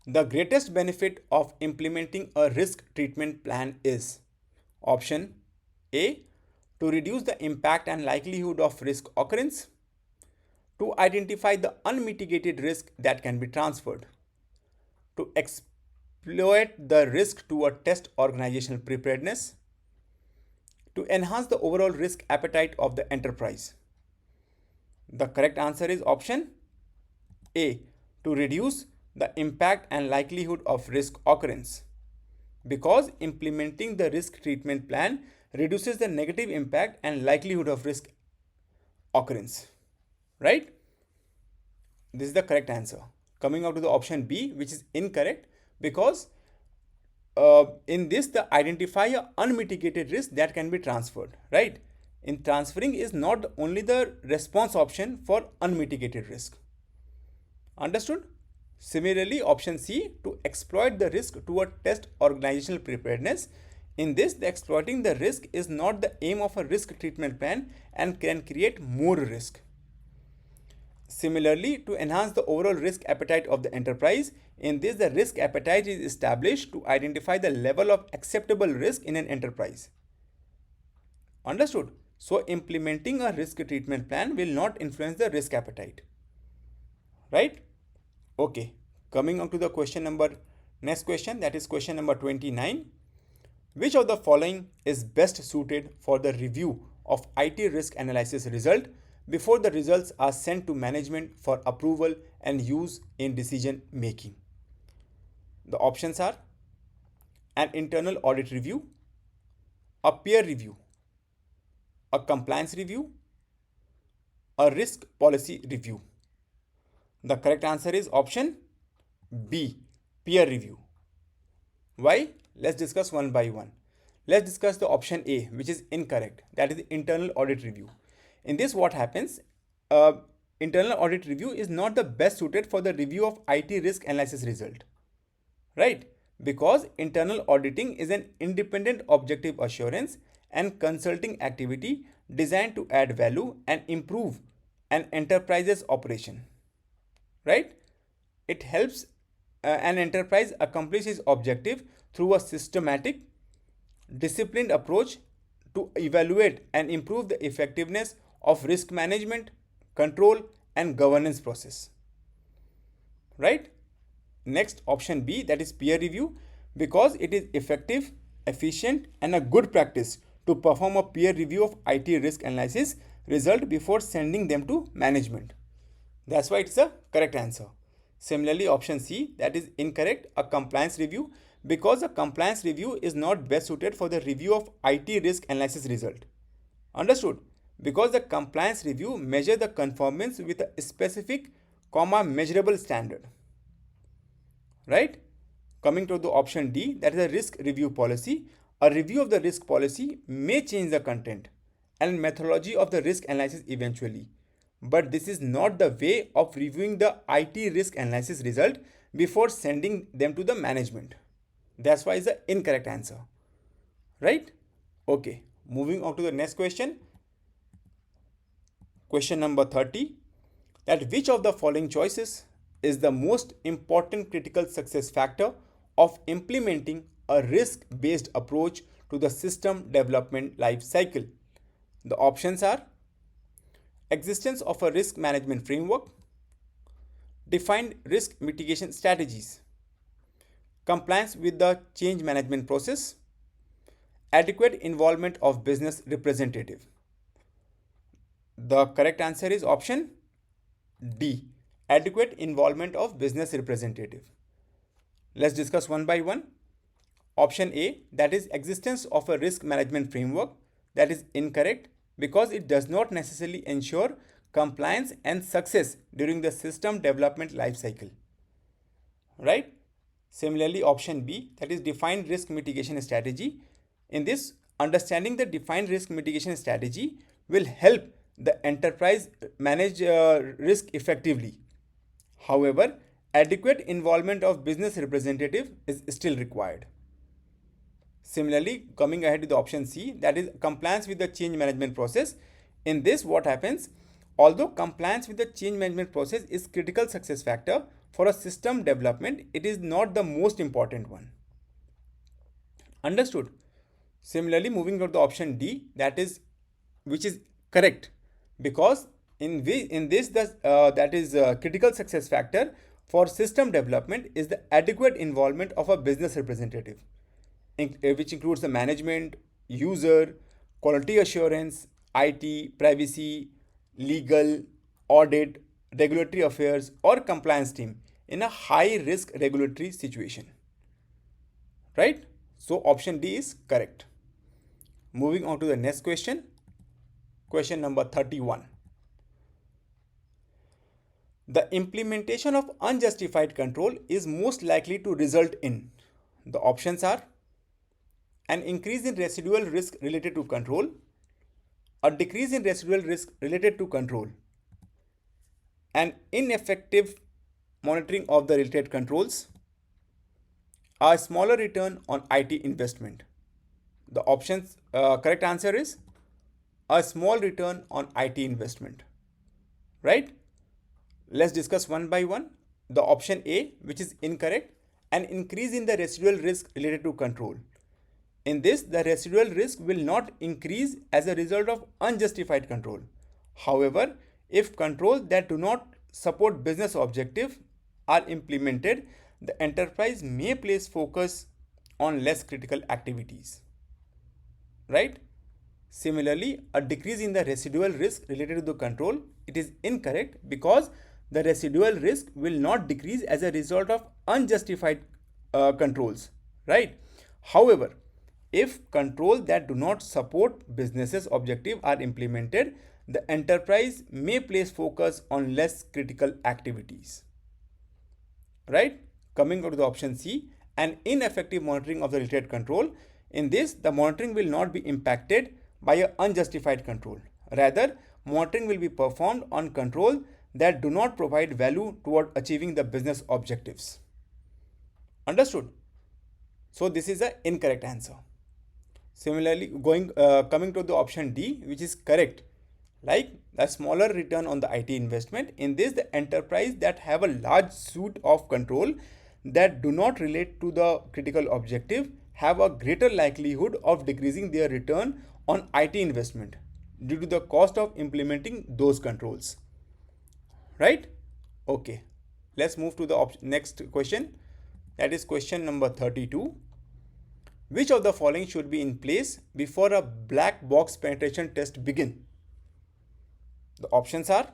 The greatest benefit of implementing a risk treatment plan is option A, to reduce the impact and likelihood of risk occurrence, to identify the unmitigated risk that can be transferred, to exploit the risk to a test organizational preparedness, to enhance the overall risk appetite of the enterprise. The correct answer is option A, to reduce the impact and likelihood of risk occurrence, because implementing the risk treatment plan reduces the negative impact and likelihood of risk occurrence. Right? This is the correct answer. Coming out to the option B, which is incorrect, because in this the identify a unmitigated risk that can be transferred. Right? In transferring is not only the response option for unmitigated risk. Understood? Similarly, option C, to exploit the risk to a test organizational preparedness. In this, the exploiting the risk is not the aim of a risk treatment plan and can create more risk. Similarly, to enhance the overall risk appetite of the enterprise, In this, the risk appetite is established to identify the level of acceptable risk in an enterprise. Understood? So implementing a risk treatment plan will not influence the risk appetite. Right? Okay. Coming on to the next question, that is question number 29. Which of the following is best suited for the review of IT risk analysis result before the results are sent to management for approval and use in decision making? The options are an internal audit review, a peer review, a compliance review, a risk policy review. The correct answer is option B, peer review. Why? Let's discuss one by one. Let's discuss the option A, which is incorrect. That is internal audit review. In this, what happens? Internal audit review is not the best suited for the review of IT risk analysis result. Right? Because internal auditing is an independent objective assurance and consulting activity designed to add value and improve an enterprise's operation. Right? It helps an enterprise accomplish its objective through a systematic, disciplined approach to evaluate and improve the effectiveness of risk management, control, and governance process. Right? Next, option B, that is peer review, because it is effective, efficient, and a good practice to perform a peer review of IT risk analysis result before sending them to management. That's why it's a correct answer. Similarly, option C, that is incorrect, a compliance review, because a compliance review is not best suited for the review of IT risk analysis result. Understood? Because the compliance review measures the conformance with a specific, measurable standard. Right? Coming to the option D, that is a risk review policy. A review of the risk policy may change the content and methodology of the risk analysis eventually. But this is not the way of reviewing the IT risk analysis result before sending them to the management. That's why it's the incorrect answer. Right? Okay. Moving on to the next question. Question number 30. That which of the following choices is the most important critical success factor of implementing a risk-based approach to the system development life cycle? The options are existence of a risk management framework, defined risk mitigation strategies, compliance with the change management process, adequate involvement of business representative. The correct answer is option D, adequate involvement of business representative. Let's discuss one by one. Option A, that is existence of a risk management framework, that is incorrect because it does not necessarily ensure compliance and success during the system development life cycle. Right? Similarly, option B, that is defined risk mitigation strategy. In this, understanding the defined risk mitigation strategy will help the enterprise manage risk effectively. However, adequate involvement of business representative is still required. Similarly, coming ahead with the option C, that is compliance with the change management process. In this, what happens? Although compliance with the change management process is critical success factor for a system development, it is not the most important one. Understood? Similarly, moving to the option D, that is which is correct, because in this that is critical success factor for system development is the adequate involvement of a business representative, which includes the management, user, quality assurance, IT, privacy, legal, audit, regulatory affairs, or compliance team in a high risk regulatory situation. Right? So option D is correct. Moving on to the next question. Question number 31. The implementation of unjustified control is most likely to result in. The options are an increase in residual risk related to control, a decrease in residual risk related to control, an ineffective monitoring of the related controls, a smaller return on IT investment. The options correct answer is a small return on IT investment. Right? Let's discuss one by one. the option A, which is incorrect, an increase in the residual risk related to control. In this, the residual risk will not increase as a result of unjustified control. However, if controls that do not support business objective are implemented, the enterprise may place focus on less critical activities. Right? Similarly, a decrease in the residual risk related to the control, it is incorrect because the residual risk will not decrease as a result of unjustified controls, right? However, if controls that do not support businesses objective are implemented, the enterprise may place focus on less critical activities, right? Coming to the option C, an ineffective monitoring of the related control. In this, the monitoring will not be impacted by an unjustified control. Rather, monitoring will be performed on control that do not provide value toward achieving the business objectives. Understood? So this is an incorrect answer. Similarly, coming to the option D, which is correct, like a smaller return on the IT investment. In this, the enterprise that have a large suite of control that do not relate to the critical objective have a greater likelihood of decreasing their return on IT investment due to the cost of implementing those controls. Right? Okay. Let's move to the next question. That is question number 32. Which of the following should be in place before a black box penetration test begin? The options are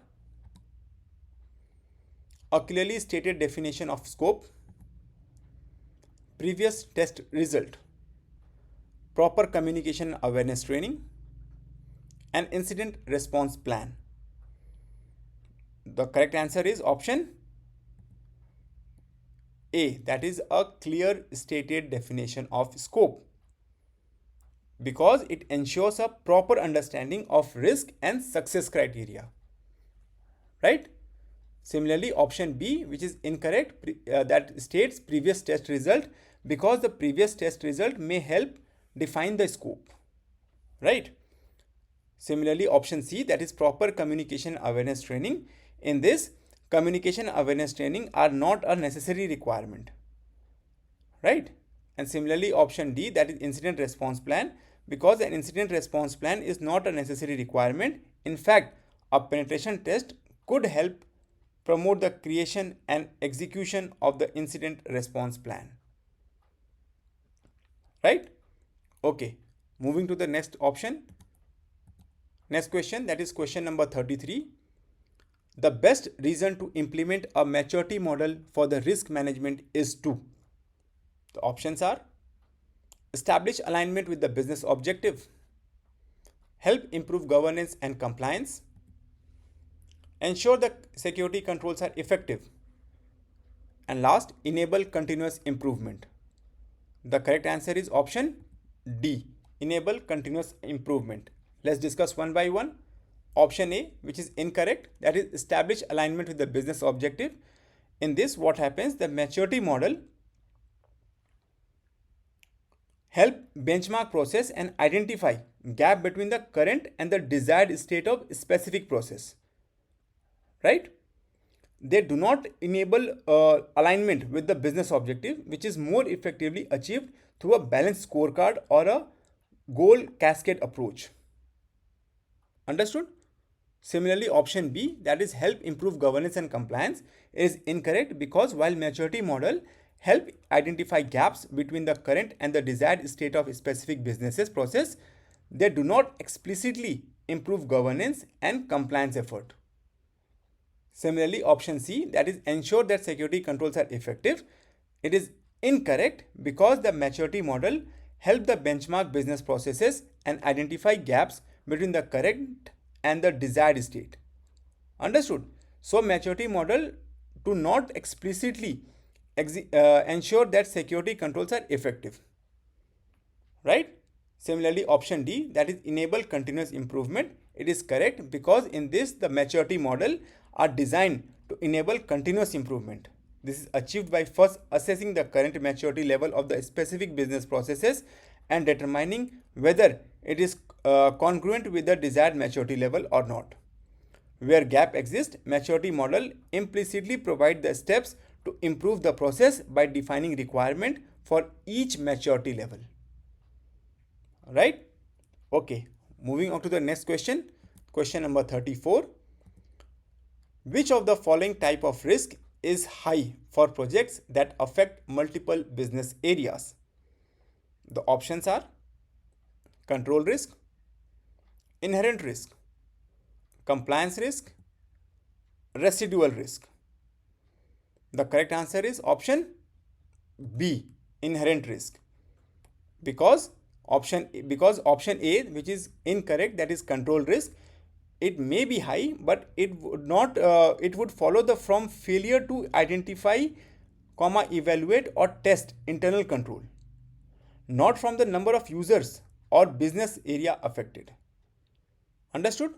a clearly stated definition of scope, previous test result, proper communication awareness training, and incident response plan. The correct answer is option A, that is a clear stated definition of scope, because it ensures a proper understanding of risk and success criteria. Right? Similarly, option B, which is incorrect, that states previous test result, because the previous test result may help define the scope. Right? Similarly, option C, that is proper communication awareness training. In this, communication awareness training are not a necessary requirement. Right? And similarly, option D, that is incident response plan, because an incident response plan is not a necessary requirement. In fact, a penetration test could help promote the creation and execution of the incident response plan. Right? Okay. Moving to the next option. Next question, that is question number 33. The best reason to implement a maturity model for the risk management is to. The options are establish alignment with the business objective, help improve governance and compliance, ensure that security controls are effective, and last, enable continuous improvement. The correct answer is option D, enable continuous improvement. Let's discuss one by one. Option A, which is incorrect, that is establish alignment with the business objective. In this, what happens? The maturity model help benchmark process and identify gap between the current and the desired state of specific process. Right? They do not enable alignment with the business objective, which is more effectively achieved through a balanced scorecard or a goal cascade approach. Understood? Similarly, option B, that is help improve governance and compliance, is incorrect because while maturity model help identify gaps between the current and the desired state of specific businesses process, they do not explicitly improve governance and compliance effort. Similarly, option C, that is ensure that security controls are effective, it is incorrect because the maturity model help the benchmark business processes and identify gaps between the current and the desired state. Understood? So maturity model do not explicitly ensure that security controls are effective. Right? Similarly, option D, that is enable continuous improvement, it is correct because in this the maturity model are designed to enable continuous improvement. This is achieved by first assessing the current maturity level of the specific business processes and determining whether it is congruent with the desired maturity level or not. Where gap exists, maturity model implicitly provide the steps to improve the process by defining requirement for each maturity level. Right? Okay. Moving on to the next question. Question number 34. Which of the following type of risk is high for projects that affect multiple business areas? The options are control risk, inherent risk, compliance risk, residual risk. The correct answer is option B, inherent risk. Because option A, which is incorrect, that is control risk, it may be high, but it would not it would follow the from failure to identify, evaluate or test internal control, not from the number of users or business area affected. Understood?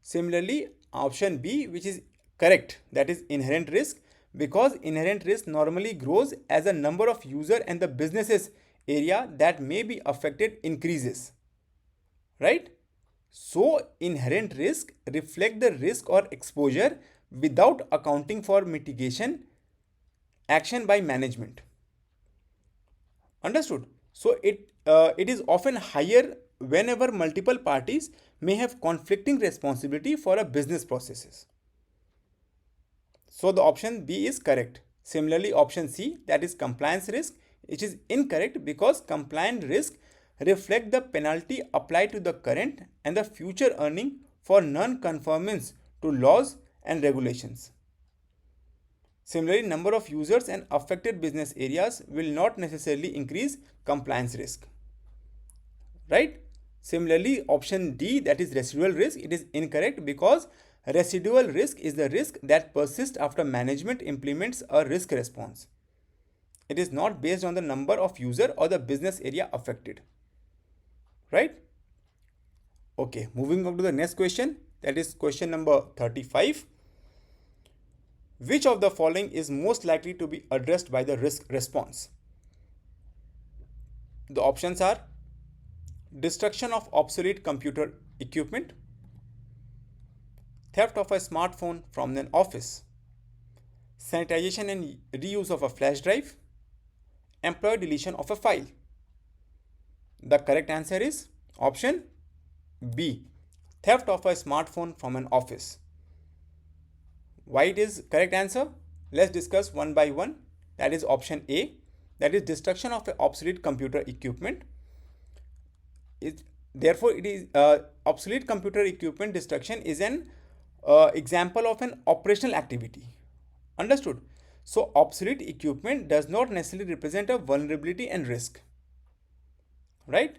Similarly, option B, which is correct, that is inherent risk, because inherent risk normally grows as the number of user and the businesses area that may be affected increases. Right? So, inherent risk reflect the risk or exposure without accounting for mitigation action by management. Understood? So it is often higher whenever multiple parties may have conflicting responsibility for a business processes. So the option B is correct. Similarly, option C, that is compliance risk, which is incorrect because compliance risk reflect the penalty applied to the current and the future earning for non-conformance to laws and regulations. Similarly, number of users and affected business areas will not necessarily increase compliance risk. Right? Similarly, option D, that is residual risk, it is incorrect because residual risk is the risk that persists after management implements a risk response. It is not based on the number of user or the business area affected. Right? Okay, moving on to the next question, that is question number 35. Which of the following is most likely to be addressed by the risk response? The options are destruction of obsolete computer equipment, theft of a smartphone from an office, sanitization and reuse of a flash drive, employee deletion of a file. The correct answer is option B, theft of a smartphone from an office. Why it is correct answer? Let's discuss one by one. That is option A, that is destruction of obsolete computer equipment. Therefore, it is obsolete computer equipment destruction is an example of an operational activity. Understood? So, obsolete equipment does not necessarily represent a vulnerability and risk. Right?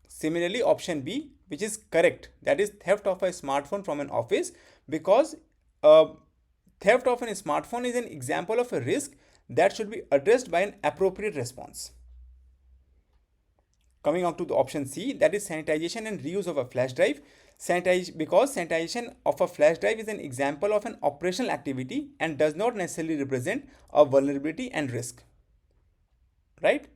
Similarly, option B, which is correct, that is theft of a smartphone from an office, because theft of a smartphone is an example of a risk that should be addressed by an appropriate response. Coming on to the option C, that is sanitization and reuse of a flash drive. Because sanitization of a flash drive is an example of an operational activity and does not necessarily represent a vulnerability and risk. Right?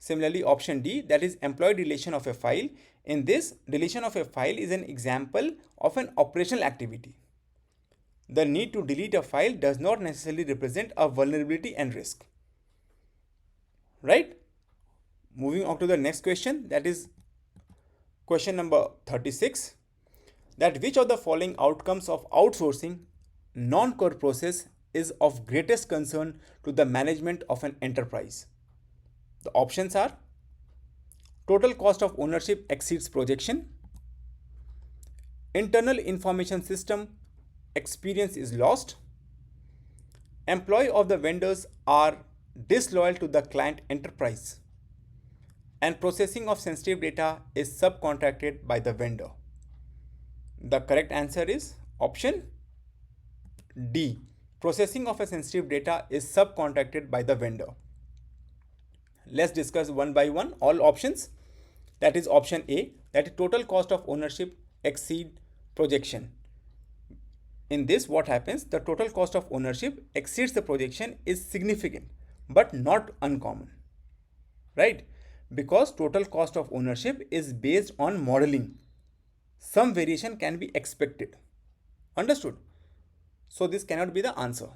Similarly, option D, that is employee deletion of a file. In this, deletion of a file is an example of an operational activity. The need to delete a file does not necessarily represent a vulnerability and risk. Right? Moving on to the next question, that is question number 36. That which of the following outcomes of outsourcing non-core process is of greatest concern to the management of an enterprise? The options are total cost of ownership exceeds projection, internal information system experience is lost, employee of the vendors are disloyal to the client enterprise, and processing of sensitive data is subcontracted by the vendor. The correct answer is option D. Processing of a sensitive data is subcontracted by the vendor. Let's discuss one by one all options. That is option A, that is total cost of ownership exceed projection. In this, what happens? The total cost of ownership exceeds the projection is significant but not uncommon. Right? Because total cost of ownership is based on modeling. Some variation can be expected. Understood? So this cannot be the answer.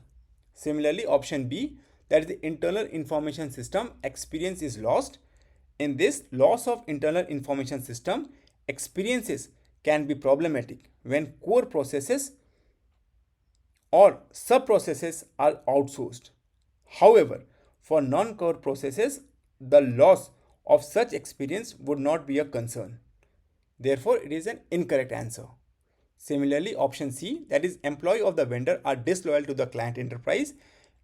Similarly, option B, that is the internal information system experience is lost. In this, loss of internal information system experiences can be problematic when core processes or sub-processes are outsourced. However, for non-core processes, the loss of such experience would not be a concern. Therefore, it is an incorrect answer. Similarly, option C, that is employee of the vendor are disloyal to the client enterprise.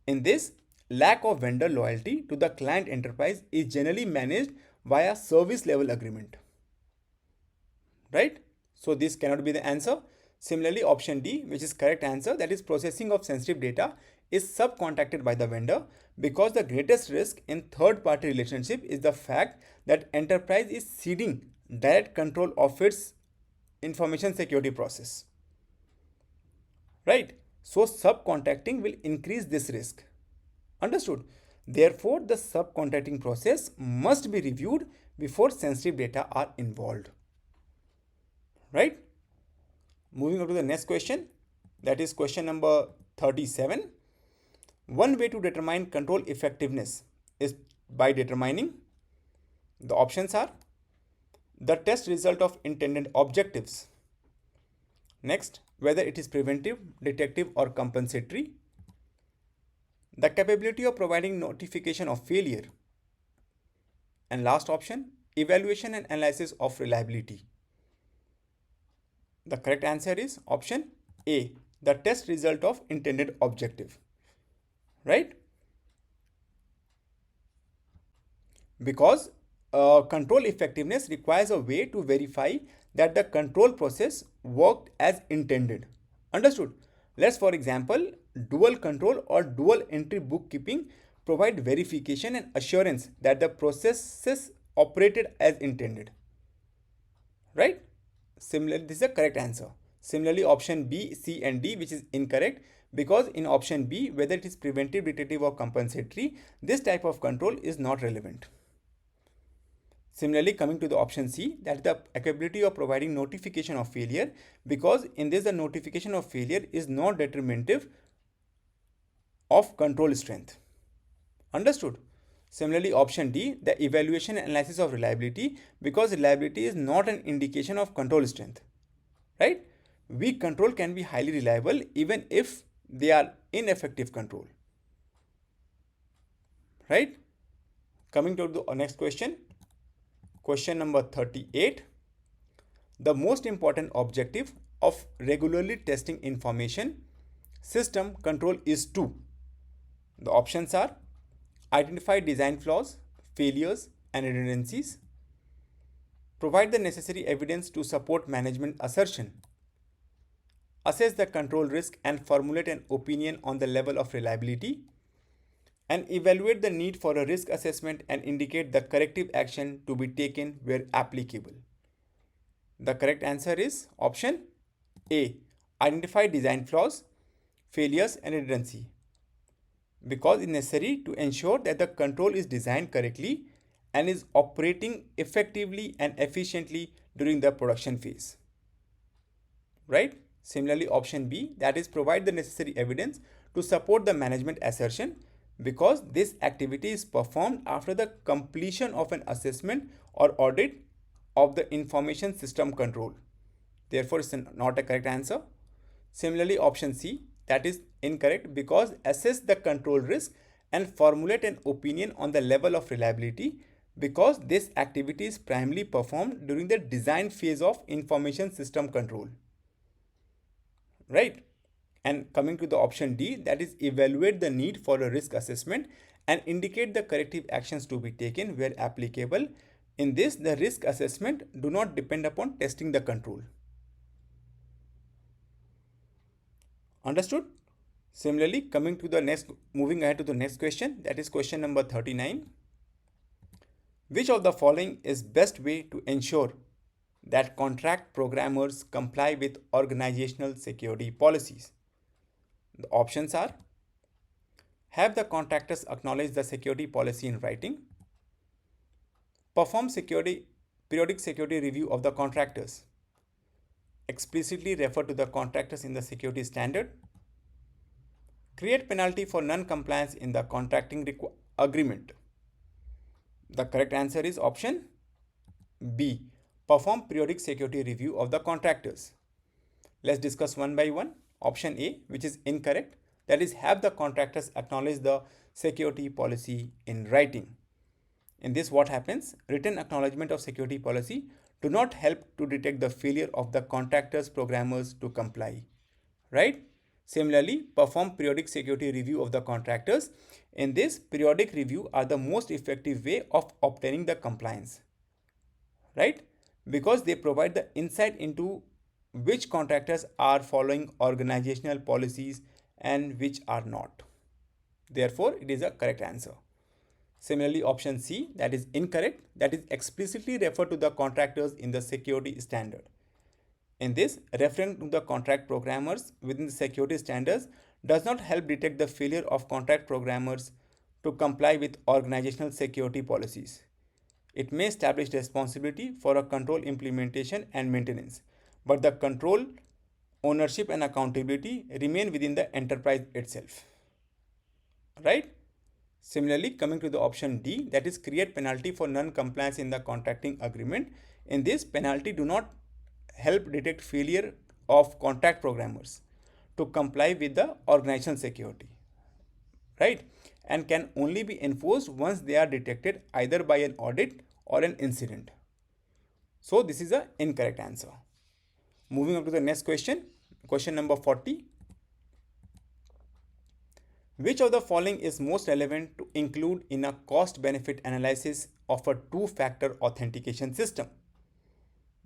In this, lack of vendor loyalty to the client enterprise is generally managed via service level agreement. Right? So this cannot be the answer. Similarly, option D, which is correct answer, that is processing of sensitive data is subcontracted by the vendor because the greatest risk in third party relationship is the fact that enterprise is ceding direct control of its information security process. Right? So subcontracting will increase this risk. Understood? Therefore, the subcontracting process must be reviewed before sensitive data are involved. Right? Moving on to the next question, that is question number 37. One way to determine control effectiveness is by determining the options are the test result of intended objectives. Next, whether it is preventive, detective, or compensatory. The capability of providing notification of failure. And last option, evaluation and analysis of reliability. The correct answer is option A, the test result of intended objective. Right? Because control effectiveness requires a way to verify that the control process worked as intended. Understood? Let's, for example, dual control or dual entry bookkeeping provide verification and assurance that the processes operated as intended. Right? Similarly, this is the correct answer. Similarly, option B, C, and D, which is incorrect, because in option B, whether it is preventive, detective, or compensatory, this type of control is not relevant. Similarly, coming to the option C, that is the capability of providing notification of failure, because in this the notification of failure is not determinative of control strength. Understood? Similarly, option D, the evaluation and analysis of reliability, because reliability is not an indication of control strength. Right? Weak control can be highly reliable even if they are ineffective control. Right? Coming to the next question. Question number 38. The most important objective of regularly testing information system control is to. The options are identify design flaws, failures, and redundancies, provide the necessary evidence to support management assertion, assess the control risk and formulate an opinion on the level of reliability, and evaluate the need for a risk assessment and indicate the corrective action to be taken where applicable. The correct answer is option A, identify design flaws, failures, and redundancy, because it's necessary to ensure that the control is designed correctly and is operating effectively and efficiently during the production phase. Right? Similarly, option B, that is provide the necessary evidence to support the management assertion, because this activity is performed after the completion of an assessment or audit of the information system control. Therefore, it's not a correct answer. Similarly, option C, that is incorrect, because assess the control risk and formulate an opinion on the level of reliability, because this activity is primarily performed during the design phase of information system control. Right? And coming to the option D, that is evaluate the need for a risk assessment and indicate the corrective actions to be taken where applicable. In this, the risk assessment do not depend upon testing the control. Understood? Similarly, moving ahead to the next question, that is question number 39. Which of the following is best way to ensure that contract programmers comply with organizational security policies? The options are: have the contractors acknowledge the security policy in writing, perform periodic security review of the contractors, explicitly refer to the contractors in the security standard. Create penalty for non-compliance in the contracting agreement. The correct answer is option B. Perform periodic security review of the contractors. Let's discuss one by one. Option A, which is incorrect, that is, have the contractors acknowledge the security policy in writing. In this, what happens? Written acknowledgement of security policy do not help to detect the failure of the contractors programmers to comply, right? Similarly, perform periodic security review of the contractors. In this, periodic review are the most effective way of obtaining the compliance, right? Because they provide the insight into which contractors are following organizational policies and which are not. Therefore, it is a correct answer. Similarly, option C, that is incorrect, that is explicitly refer to the contractors in the security standard. In this, referring to the contract programmers within the security standards does not help detect the failure of contract programmers to comply with organizational security policies. It may establish responsibility for a control implementation and maintenance, but the control, ownership and accountability remain within the enterprise itself. Right? Similarly, coming to the option D, that is create penalty for non-compliance in the contracting agreement. In this, penalty do not help detect failure of contract programmers to comply with the organizational security, right? And can only be enforced once they are detected either by an audit or an incident. So this is the incorrect answer. Moving on to the next question, question number 40. Which of the following is most relevant to include in a cost benefit analysis of a two-factor authentication system?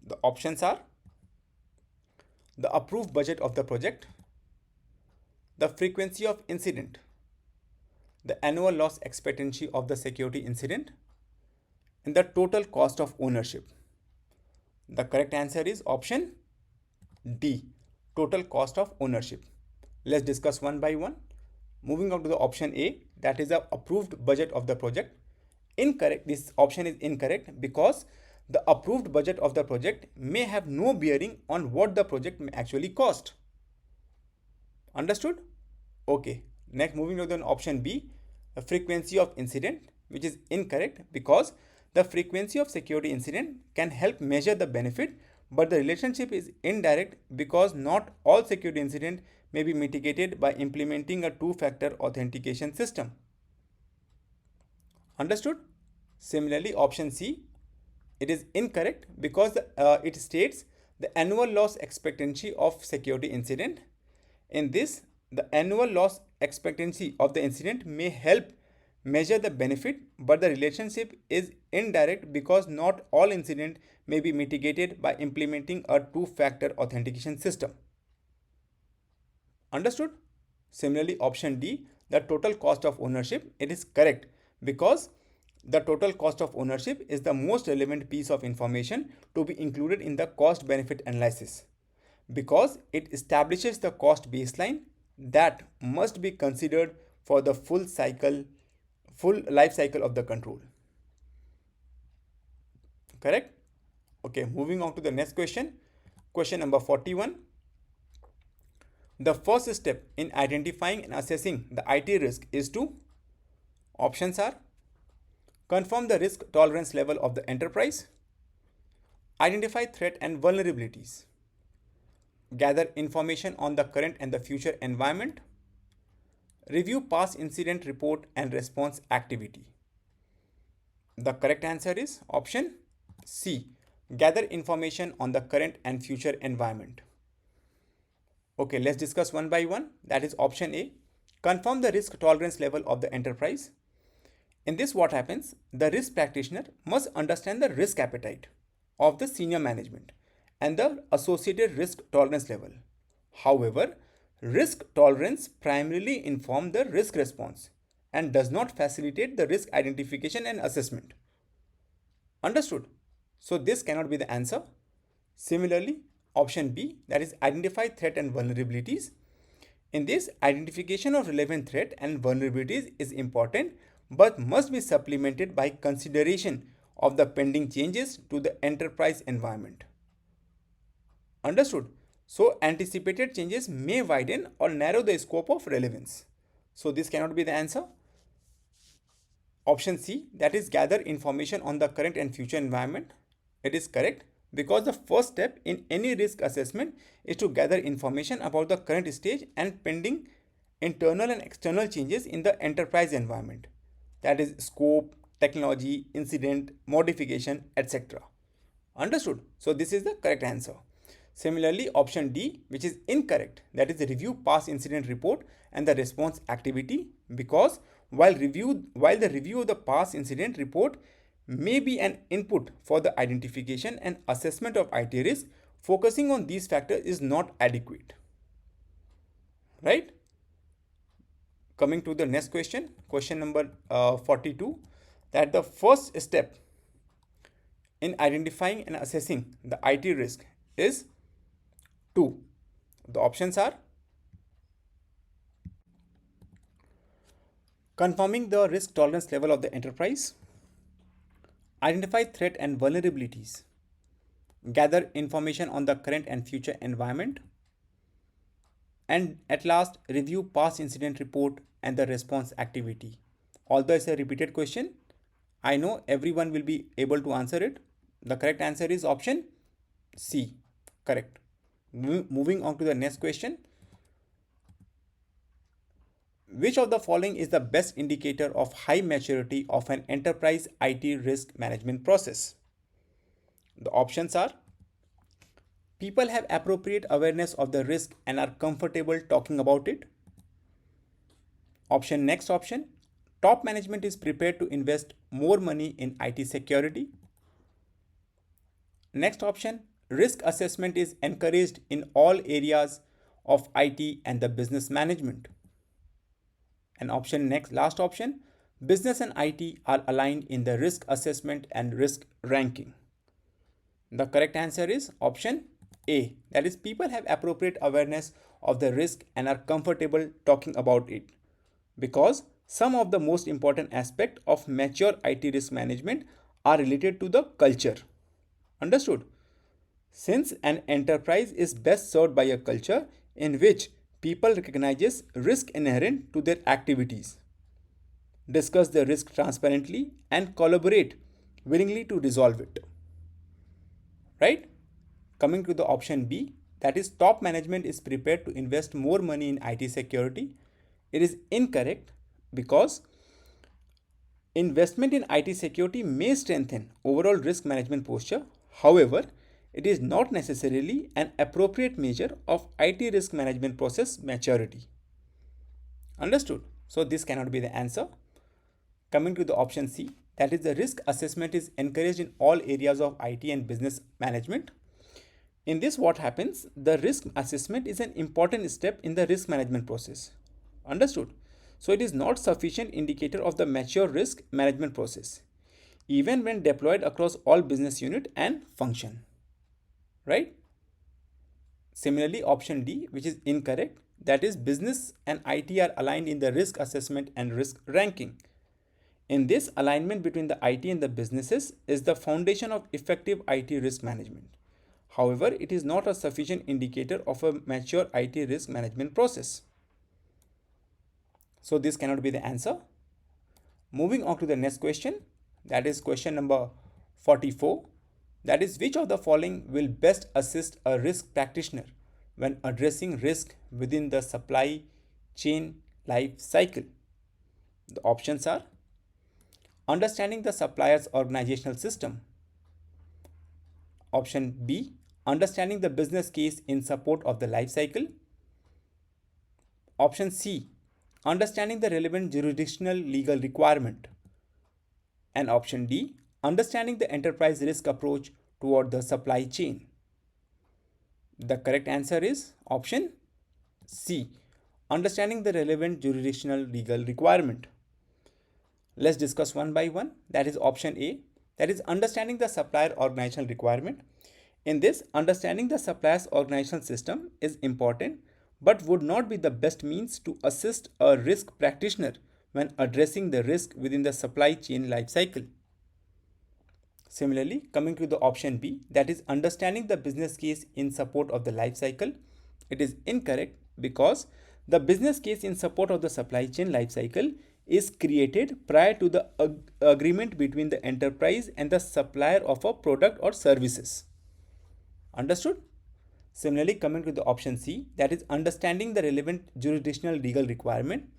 The options are the approved budget of the project, the frequency of incident, the annual loss expectancy of the security incident, and the total cost of ownership. The correct answer is option D, total cost of ownership. Let's discuss one by one. Moving on to the option A, that is the approved budget of the project. Incorrect, this option is incorrect because the approved budget of the project may have no bearing on what the project may actually cost. Understood? Okay. Next, moving on to the option B, the frequency of incident, which is incorrect because the frequency of security incident can help measure the benefit, but the relationship is indirect because not all security incident may be mitigated by implementing a two-factor authentication system. Understood? Similarly, option C, it is incorrect because it states the annual loss expectancy of security incident. In this, the annual loss expectancy of the incident may help measure the benefit, but the relationship is indirect because not all incident may be mitigated by implementing a two-factor authentication system. Understood? Similarly, option D, the total cost of ownership, it is correct because the total cost of ownership is the most relevant piece of information to be included in the cost benefit analysis because it establishes the cost baseline that must be considered for the full life cycle of the control. Correct? Okay, moving on to the next question. Question number 41. The first step in identifying and assessing the IT risk is to, options are, confirm the risk tolerance level of the enterprise, identify threat and vulnerabilities, gather information on the current and the future environment, review past incident report and response activity. The correct answer is option C, gather information on the current and future environment. Okay, let's discuss one by one. That is option A, confirm the risk tolerance level of the enterprise. In this, what happens? The risk practitioner must understand the risk appetite of the senior management and the associated risk tolerance level. However, risk tolerance primarily informs the risk response and does not facilitate the risk identification and assessment. Understood? So this cannot be the answer. Similarly, option B, that is identify threat and vulnerabilities. In this, identification of relevant threat and vulnerabilities is important but must be supplemented by consideration of the pending changes to the enterprise environment. Understood? So anticipated changes may widen or narrow the scope of relevance. So this cannot be the answer. Option C, that is gather information on the current and future environment. It is correct because the first step in any risk assessment is to gather information about the current stage and pending internal and external changes in the enterprise environment. That is scope, technology, incident, modification, etc. Understood? So this is the correct answer. Similarly, option D, which is incorrect, that is review past incident report and the response activity, because while the review of the past incident report may be an input for the identification and assessment of IT risk, focusing on these factors is not adequate. Right? Coming to the next question, question number 42, that the first step in identifying and assessing the IT risk is 2. The options are confirming the risk tolerance level of the enterprise, identify threat and vulnerabilities, gather information on the current and future environment, and at last review past incident report and the response activity. Although it's a repeated question, I know everyone will be able to answer it. The correct answer is option C. Correct. Moving on to the next question. Which of the following is the best indicator of high maturity of an enterprise IT risk management process? The options are people have appropriate awareness of the risk and are comfortable talking about it. Next option, top management is prepared to invest more money in IT security. Next option, risk assessment is encouraged in all areas of IT and the business management. And last option, business and IT are aligned in the risk assessment and risk ranking. The correct answer is option A, that is people have appropriate awareness of the risk and are comfortable talking about it, because some of the most important aspects of mature IT risk management are related to the culture. Understood? Since an enterprise is best served by a culture in which people recognizes risk inherent to their activities, discuss the risk transparently, and collaborate willingly to resolve it. Right? Coming to the option B, that is top management is prepared to invest more money in IT security. It is incorrect because investment in IT security may strengthen overall risk management posture. However, it is not necessarily an appropriate measure of IT risk management process maturity. Understood? So this cannot be the answer. Coming to the option C, that is the risk assessment is encouraged in all areas of IT and business management. In this, what happens? The risk assessment is an important step in the risk management process. Understood? So it is not sufficient indicator of the mature risk management process, even when deployed across all business unit and function. Right? Similarly, option D, which is incorrect, that is business and IT are aligned in the risk assessment and risk ranking. In this, alignment between the IT and the businesses is the foundation of effective IT risk management. However, it is not a sufficient indicator of a mature IT risk management process. So this cannot be the answer. Moving on to the next question, that is question number 44. That is, which of the following will best assist a risk practitioner when addressing risk within the supply chain life cycle? The options are understanding the supplier's organizational system. Option B, understanding the business case in support of the life cycle. Option C, understanding the relevant jurisdictional legal requirement. And option D, understanding the enterprise risk approach toward the supply chain. The correct answer is option C, understanding the relevant jurisdictional legal requirement. Let's discuss one by one. That is option A, that is understanding the supplier organizational requirement. In this, understanding the supplier's organizational system is important but would not be the best means to assist a risk practitioner when addressing the risk within the supply chain life cycle. Similarly, coming to the option B, that is understanding the business case in support of the life cycle, it is incorrect because the business case in support of the supply chain life cycle is created prior to the agreement between the enterprise and the supplier of a product or services. Understood? Similarly, coming to the option C, that is understanding the relevant jurisdictional legal requirement,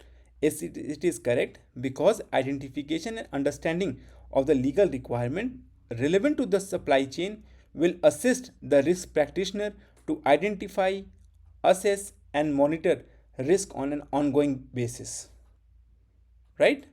it is correct because identification and understanding of the legal requirement relevant to the supply chain will assist the risk practitioner to identify, assess, and monitor risk on an ongoing basis. Right?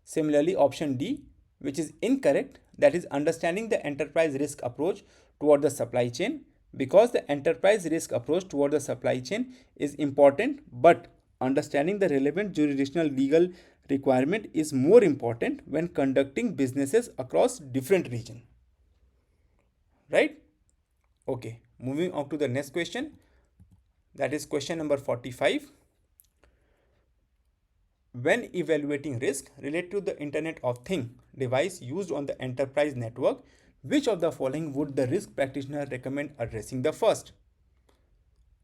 Similarly, option D, which is incorrect, that is understanding the enterprise risk approach toward the supply chain, because the enterprise risk approach toward the supply chain is important, but understanding the relevant jurisdictional legal requirement is more important when conducting businesses across different regions. Right? Okay, moving on to the next question. That is question number 45. When evaluating risk related to the Internet of Things device used on the enterprise network, which of the following would the risk practitioner recommend addressing the first?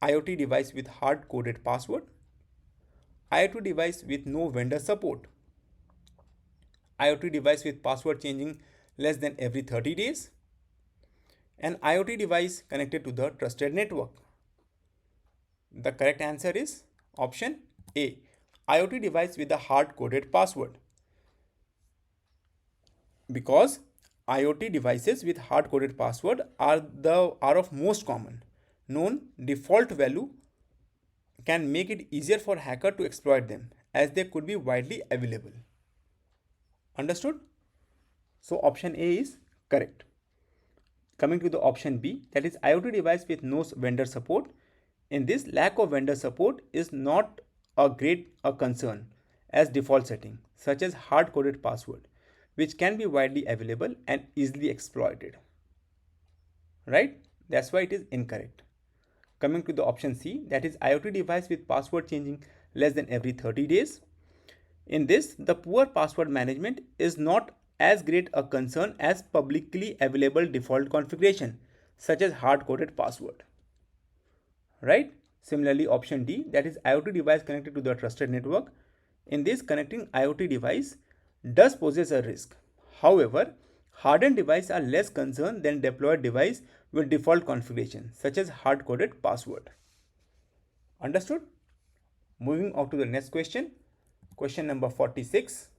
IoT device with hard-coded password, IoT device with no vendor support, IoT device with password changing less than every 30 days, an IoT device connected to the trusted network. The correct answer is option A, IoT device with a hard-coded password. Because IoT devices with hard-coded password are of most common known default value can make it easier for hacker to exploit them as they could be widely available. Understood? So option A is correct. Coming to the option B, that is IoT device with no vendor support. In this, lack of vendor support is not a concern as default setting, such as hard-coded password, which can be widely available and easily exploited. Right? That's why it is incorrect. Coming to the option C, that is IoT device with password changing less than every 30 days. In this, the poor password management is not as great a concern as publicly available default configuration, such as hard-coded password. Right? Similarly, option D, that is IoT device connected to the trusted network. In this, connecting IoT device does possess a risk. However, hardened devices are less concerned than deployed device with default configuration, such as hard-coded password. Understood? Moving on to the next question. Question number 46.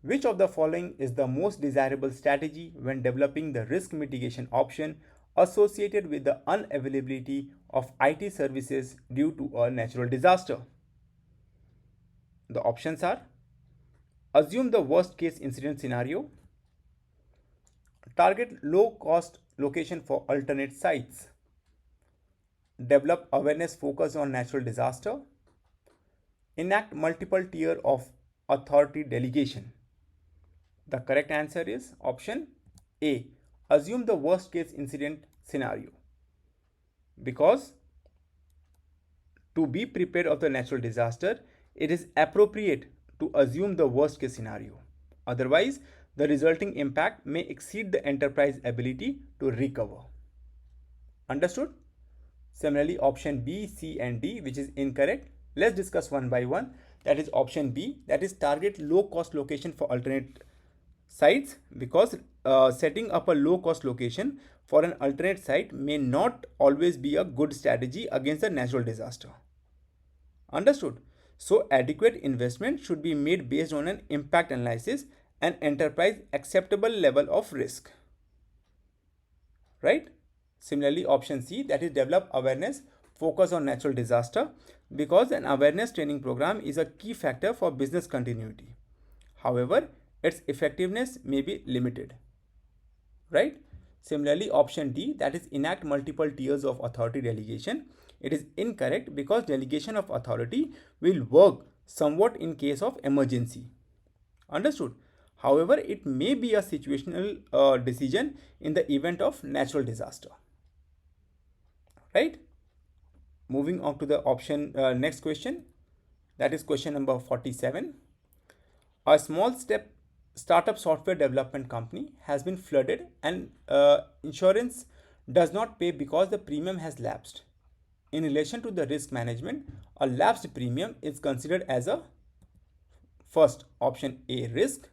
Which of the following is the most desirable strategy when developing the risk mitigation option associated with the unavailability of IT services due to a natural disaster? The options are: assume the worst case incident scenario, target low cost location for alternate sites, develop awareness focus on natural disaster, enact multiple tier of authority delegation. The correct answer is option A, assume the worst case incident scenario. Because to be prepared of the natural disaster, it is appropriate to assume the worst case scenario. Otherwise, the resulting impact may exceed the enterprise ability to recover. Understood? Similarly, option B, C, and D, which is incorrect. Let's discuss one by one. That is option B, that is target low cost location for alternate sites, because setting up a low cost location for an alternate site may not always be a good strategy against a natural disaster. Understood? So adequate investment should be made based on an impact analysis and enterprise acceptable level of risk. Right? Similarly, option C, that is develop awareness focus on natural disaster, because an awareness training program is a key factor for business continuity. However, its effectiveness may be limited. Right? Similarly, option D, that is enact multiple tiers of authority delegation. It is incorrect because delegation of authority will work somewhat in case of emergency. Understood? However, it may be a situational decision in the event of natural disaster. Right? Moving on to the option next question, that is question number 47. A small step startup software development company has been flooded and insurance does not pay because the premium has lapsed. In relation to the risk management, a lapsed premium is considered as a first option A risk,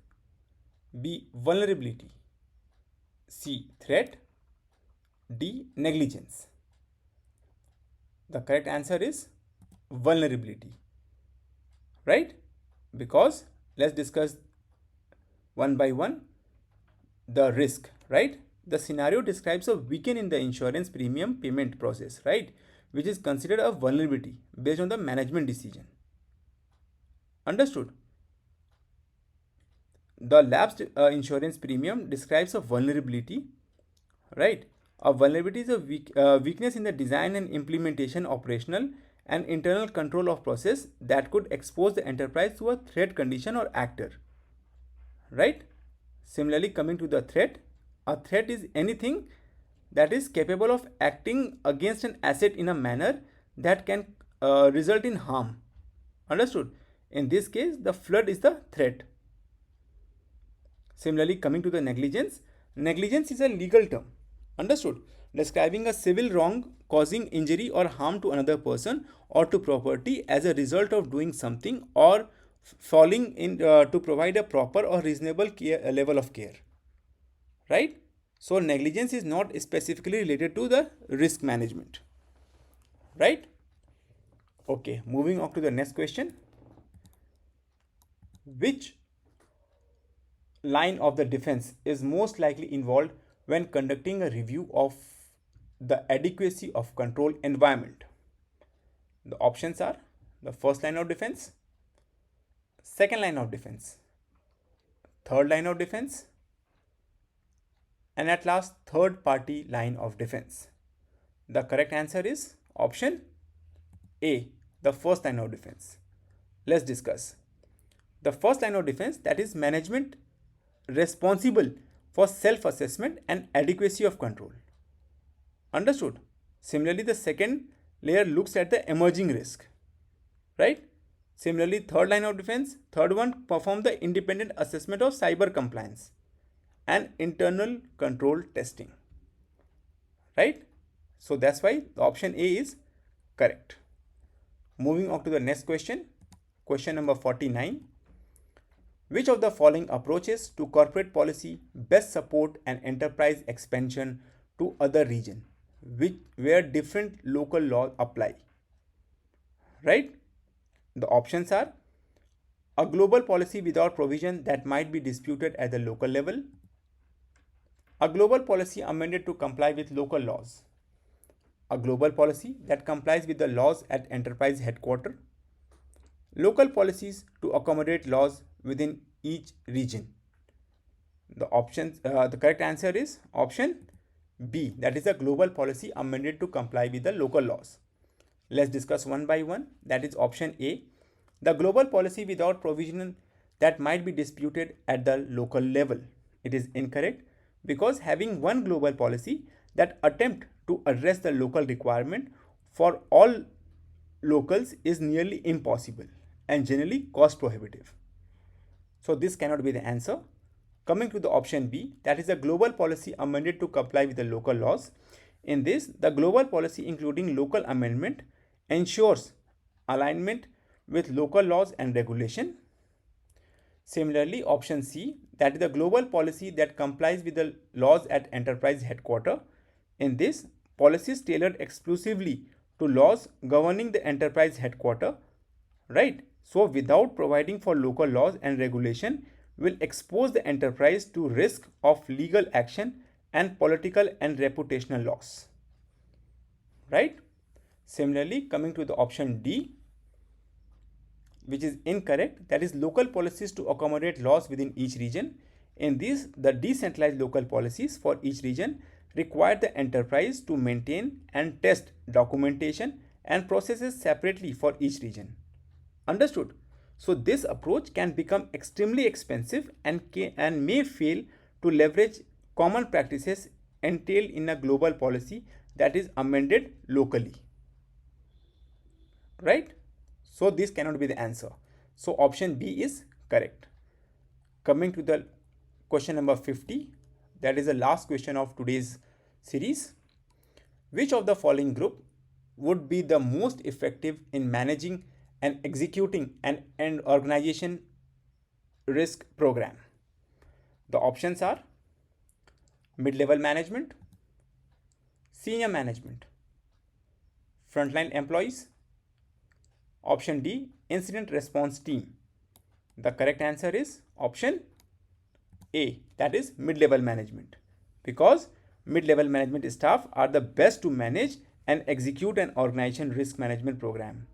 B vulnerability, C threat, D negligence. The correct answer is vulnerability, right? Because let's discuss one by one the risk, right? The scenario describes a weaken in the insurance premium payment process, right? Which is considered a vulnerability based on the management decision. Understood? The lapsed insurance premium describes a vulnerability, right? A vulnerability is a weakness in the design and implementation, operational and internal control of process that could expose the enterprise to a threat condition or actor, right? Similarly, coming to the threat, a threat is anything that is capable of acting against an asset in a manner that can result in harm. Understood? In this case, the flood is the threat. Similarly, coming to the negligence, negligence is a legal term. Understood? Describing a civil wrong causing injury or harm to another person or to property as a result of doing something or falling in to provide a proper or reasonable care, level of care. Right? So negligence is not specifically related to the risk management. Right? Okay, moving on to the next question. Which line of the defense is most likely involved when conducting a review of the adequacy of control environment? The options are the first line of defense, second line of defense, third line of defense, and at last third party line of defense. The correct answer is option A, the first line of defense. Let's discuss. The first line of defense, that is management responsible for self-assessment and adequacy of control. Understood? Similarly, the second layer looks at the emerging risk, right? Similarly, third line of defense, third one, perform the independent assessment of cyber compliance and internal control testing, right? So that's why the option A is correct. Moving on to the next question, question number 49. Which of the following approaches to corporate policy best support an enterprise expansion to other region where different local laws apply? Right? The options are a global policy without provision that might be disputed at the local level, a global policy amended to comply with local laws, a global policy that complies with the laws at enterprise headquarters, local policies to accommodate laws within each region. The correct answer is option B, that is a global policy amended to comply with the local laws. Let's discuss one by one. That is option A, the global policy without provision that might be disputed at the local level. It is incorrect because having one global policy that attempt to address the local requirement for all locals is nearly impossible and generally cost prohibitive. So this cannot be the answer. Coming to the option B, that is a global policy amended to comply with the local laws. In this, the global policy including local amendment ensures alignment with local laws and regulation. Similarly, option C, that is the global policy that complies with the laws at enterprise headquarters. In this, policies tailored exclusively to laws governing the enterprise headquarters, right? So without providing for local laws and regulation will expose the enterprise to risk of legal action and political and reputational loss, right? Similarly, coming to the option D, which is incorrect, that is local policies to accommodate laws within each region. In these, the decentralized local policies for each region require the enterprise to maintain and test documentation and processes separately for each region. Understood? So this approach can become extremely expensive and may fail to leverage common practices entailed in a global policy that is amended locally. Right? So this cannot be the answer. So option B is correct. Coming to the question number 50, that is the last question of today's series. Which of the following group would be the most effective in managing and executing an organization risk program? The options are mid-level management, senior management, frontline employees. Option D, incident response team. The correct answer is option A, that is mid-level management, because mid-level management staff are the best to manage and execute an organization risk management program,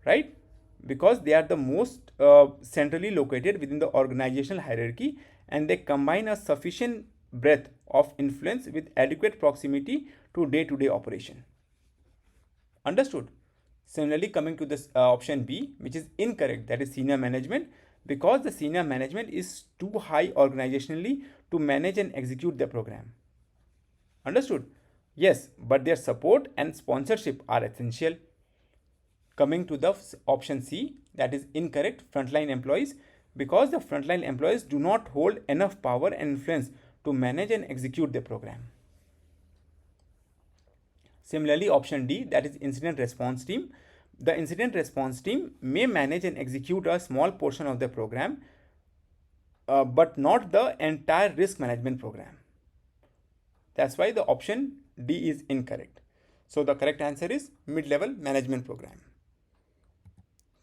right? Because they are the most centrally located within the organizational hierarchy, and they combine a sufficient breadth of influence with adequate proximity to day-to-day operation. Understood? Similarly, coming to this option B, which is incorrect, that is senior management, because the senior management is too high organizationally to manage and execute the program. Understood? Yes, but their support and sponsorship are essential. Coming to the option C, that is incorrect, frontline employees, because the frontline employees do not hold enough power and influence to manage and execute the program. Similarly, option D, that is incident response team. The incident response team may manage and execute a small portion of the program, but not the entire risk management program. That's why the option D is incorrect. So the correct answer is mid-level management program.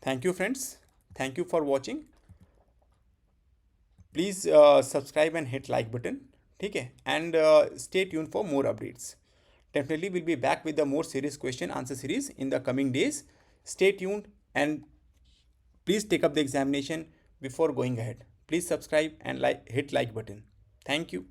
Thank you, friends. Thank you for watching. Please subscribe and hit like button. Okay, and stay tuned for more updates. Definitely we'll be back with the more serious question answer series in the coming days. Stay tuned and please take up the examination before going ahead. Please subscribe and hit like button. Thank you.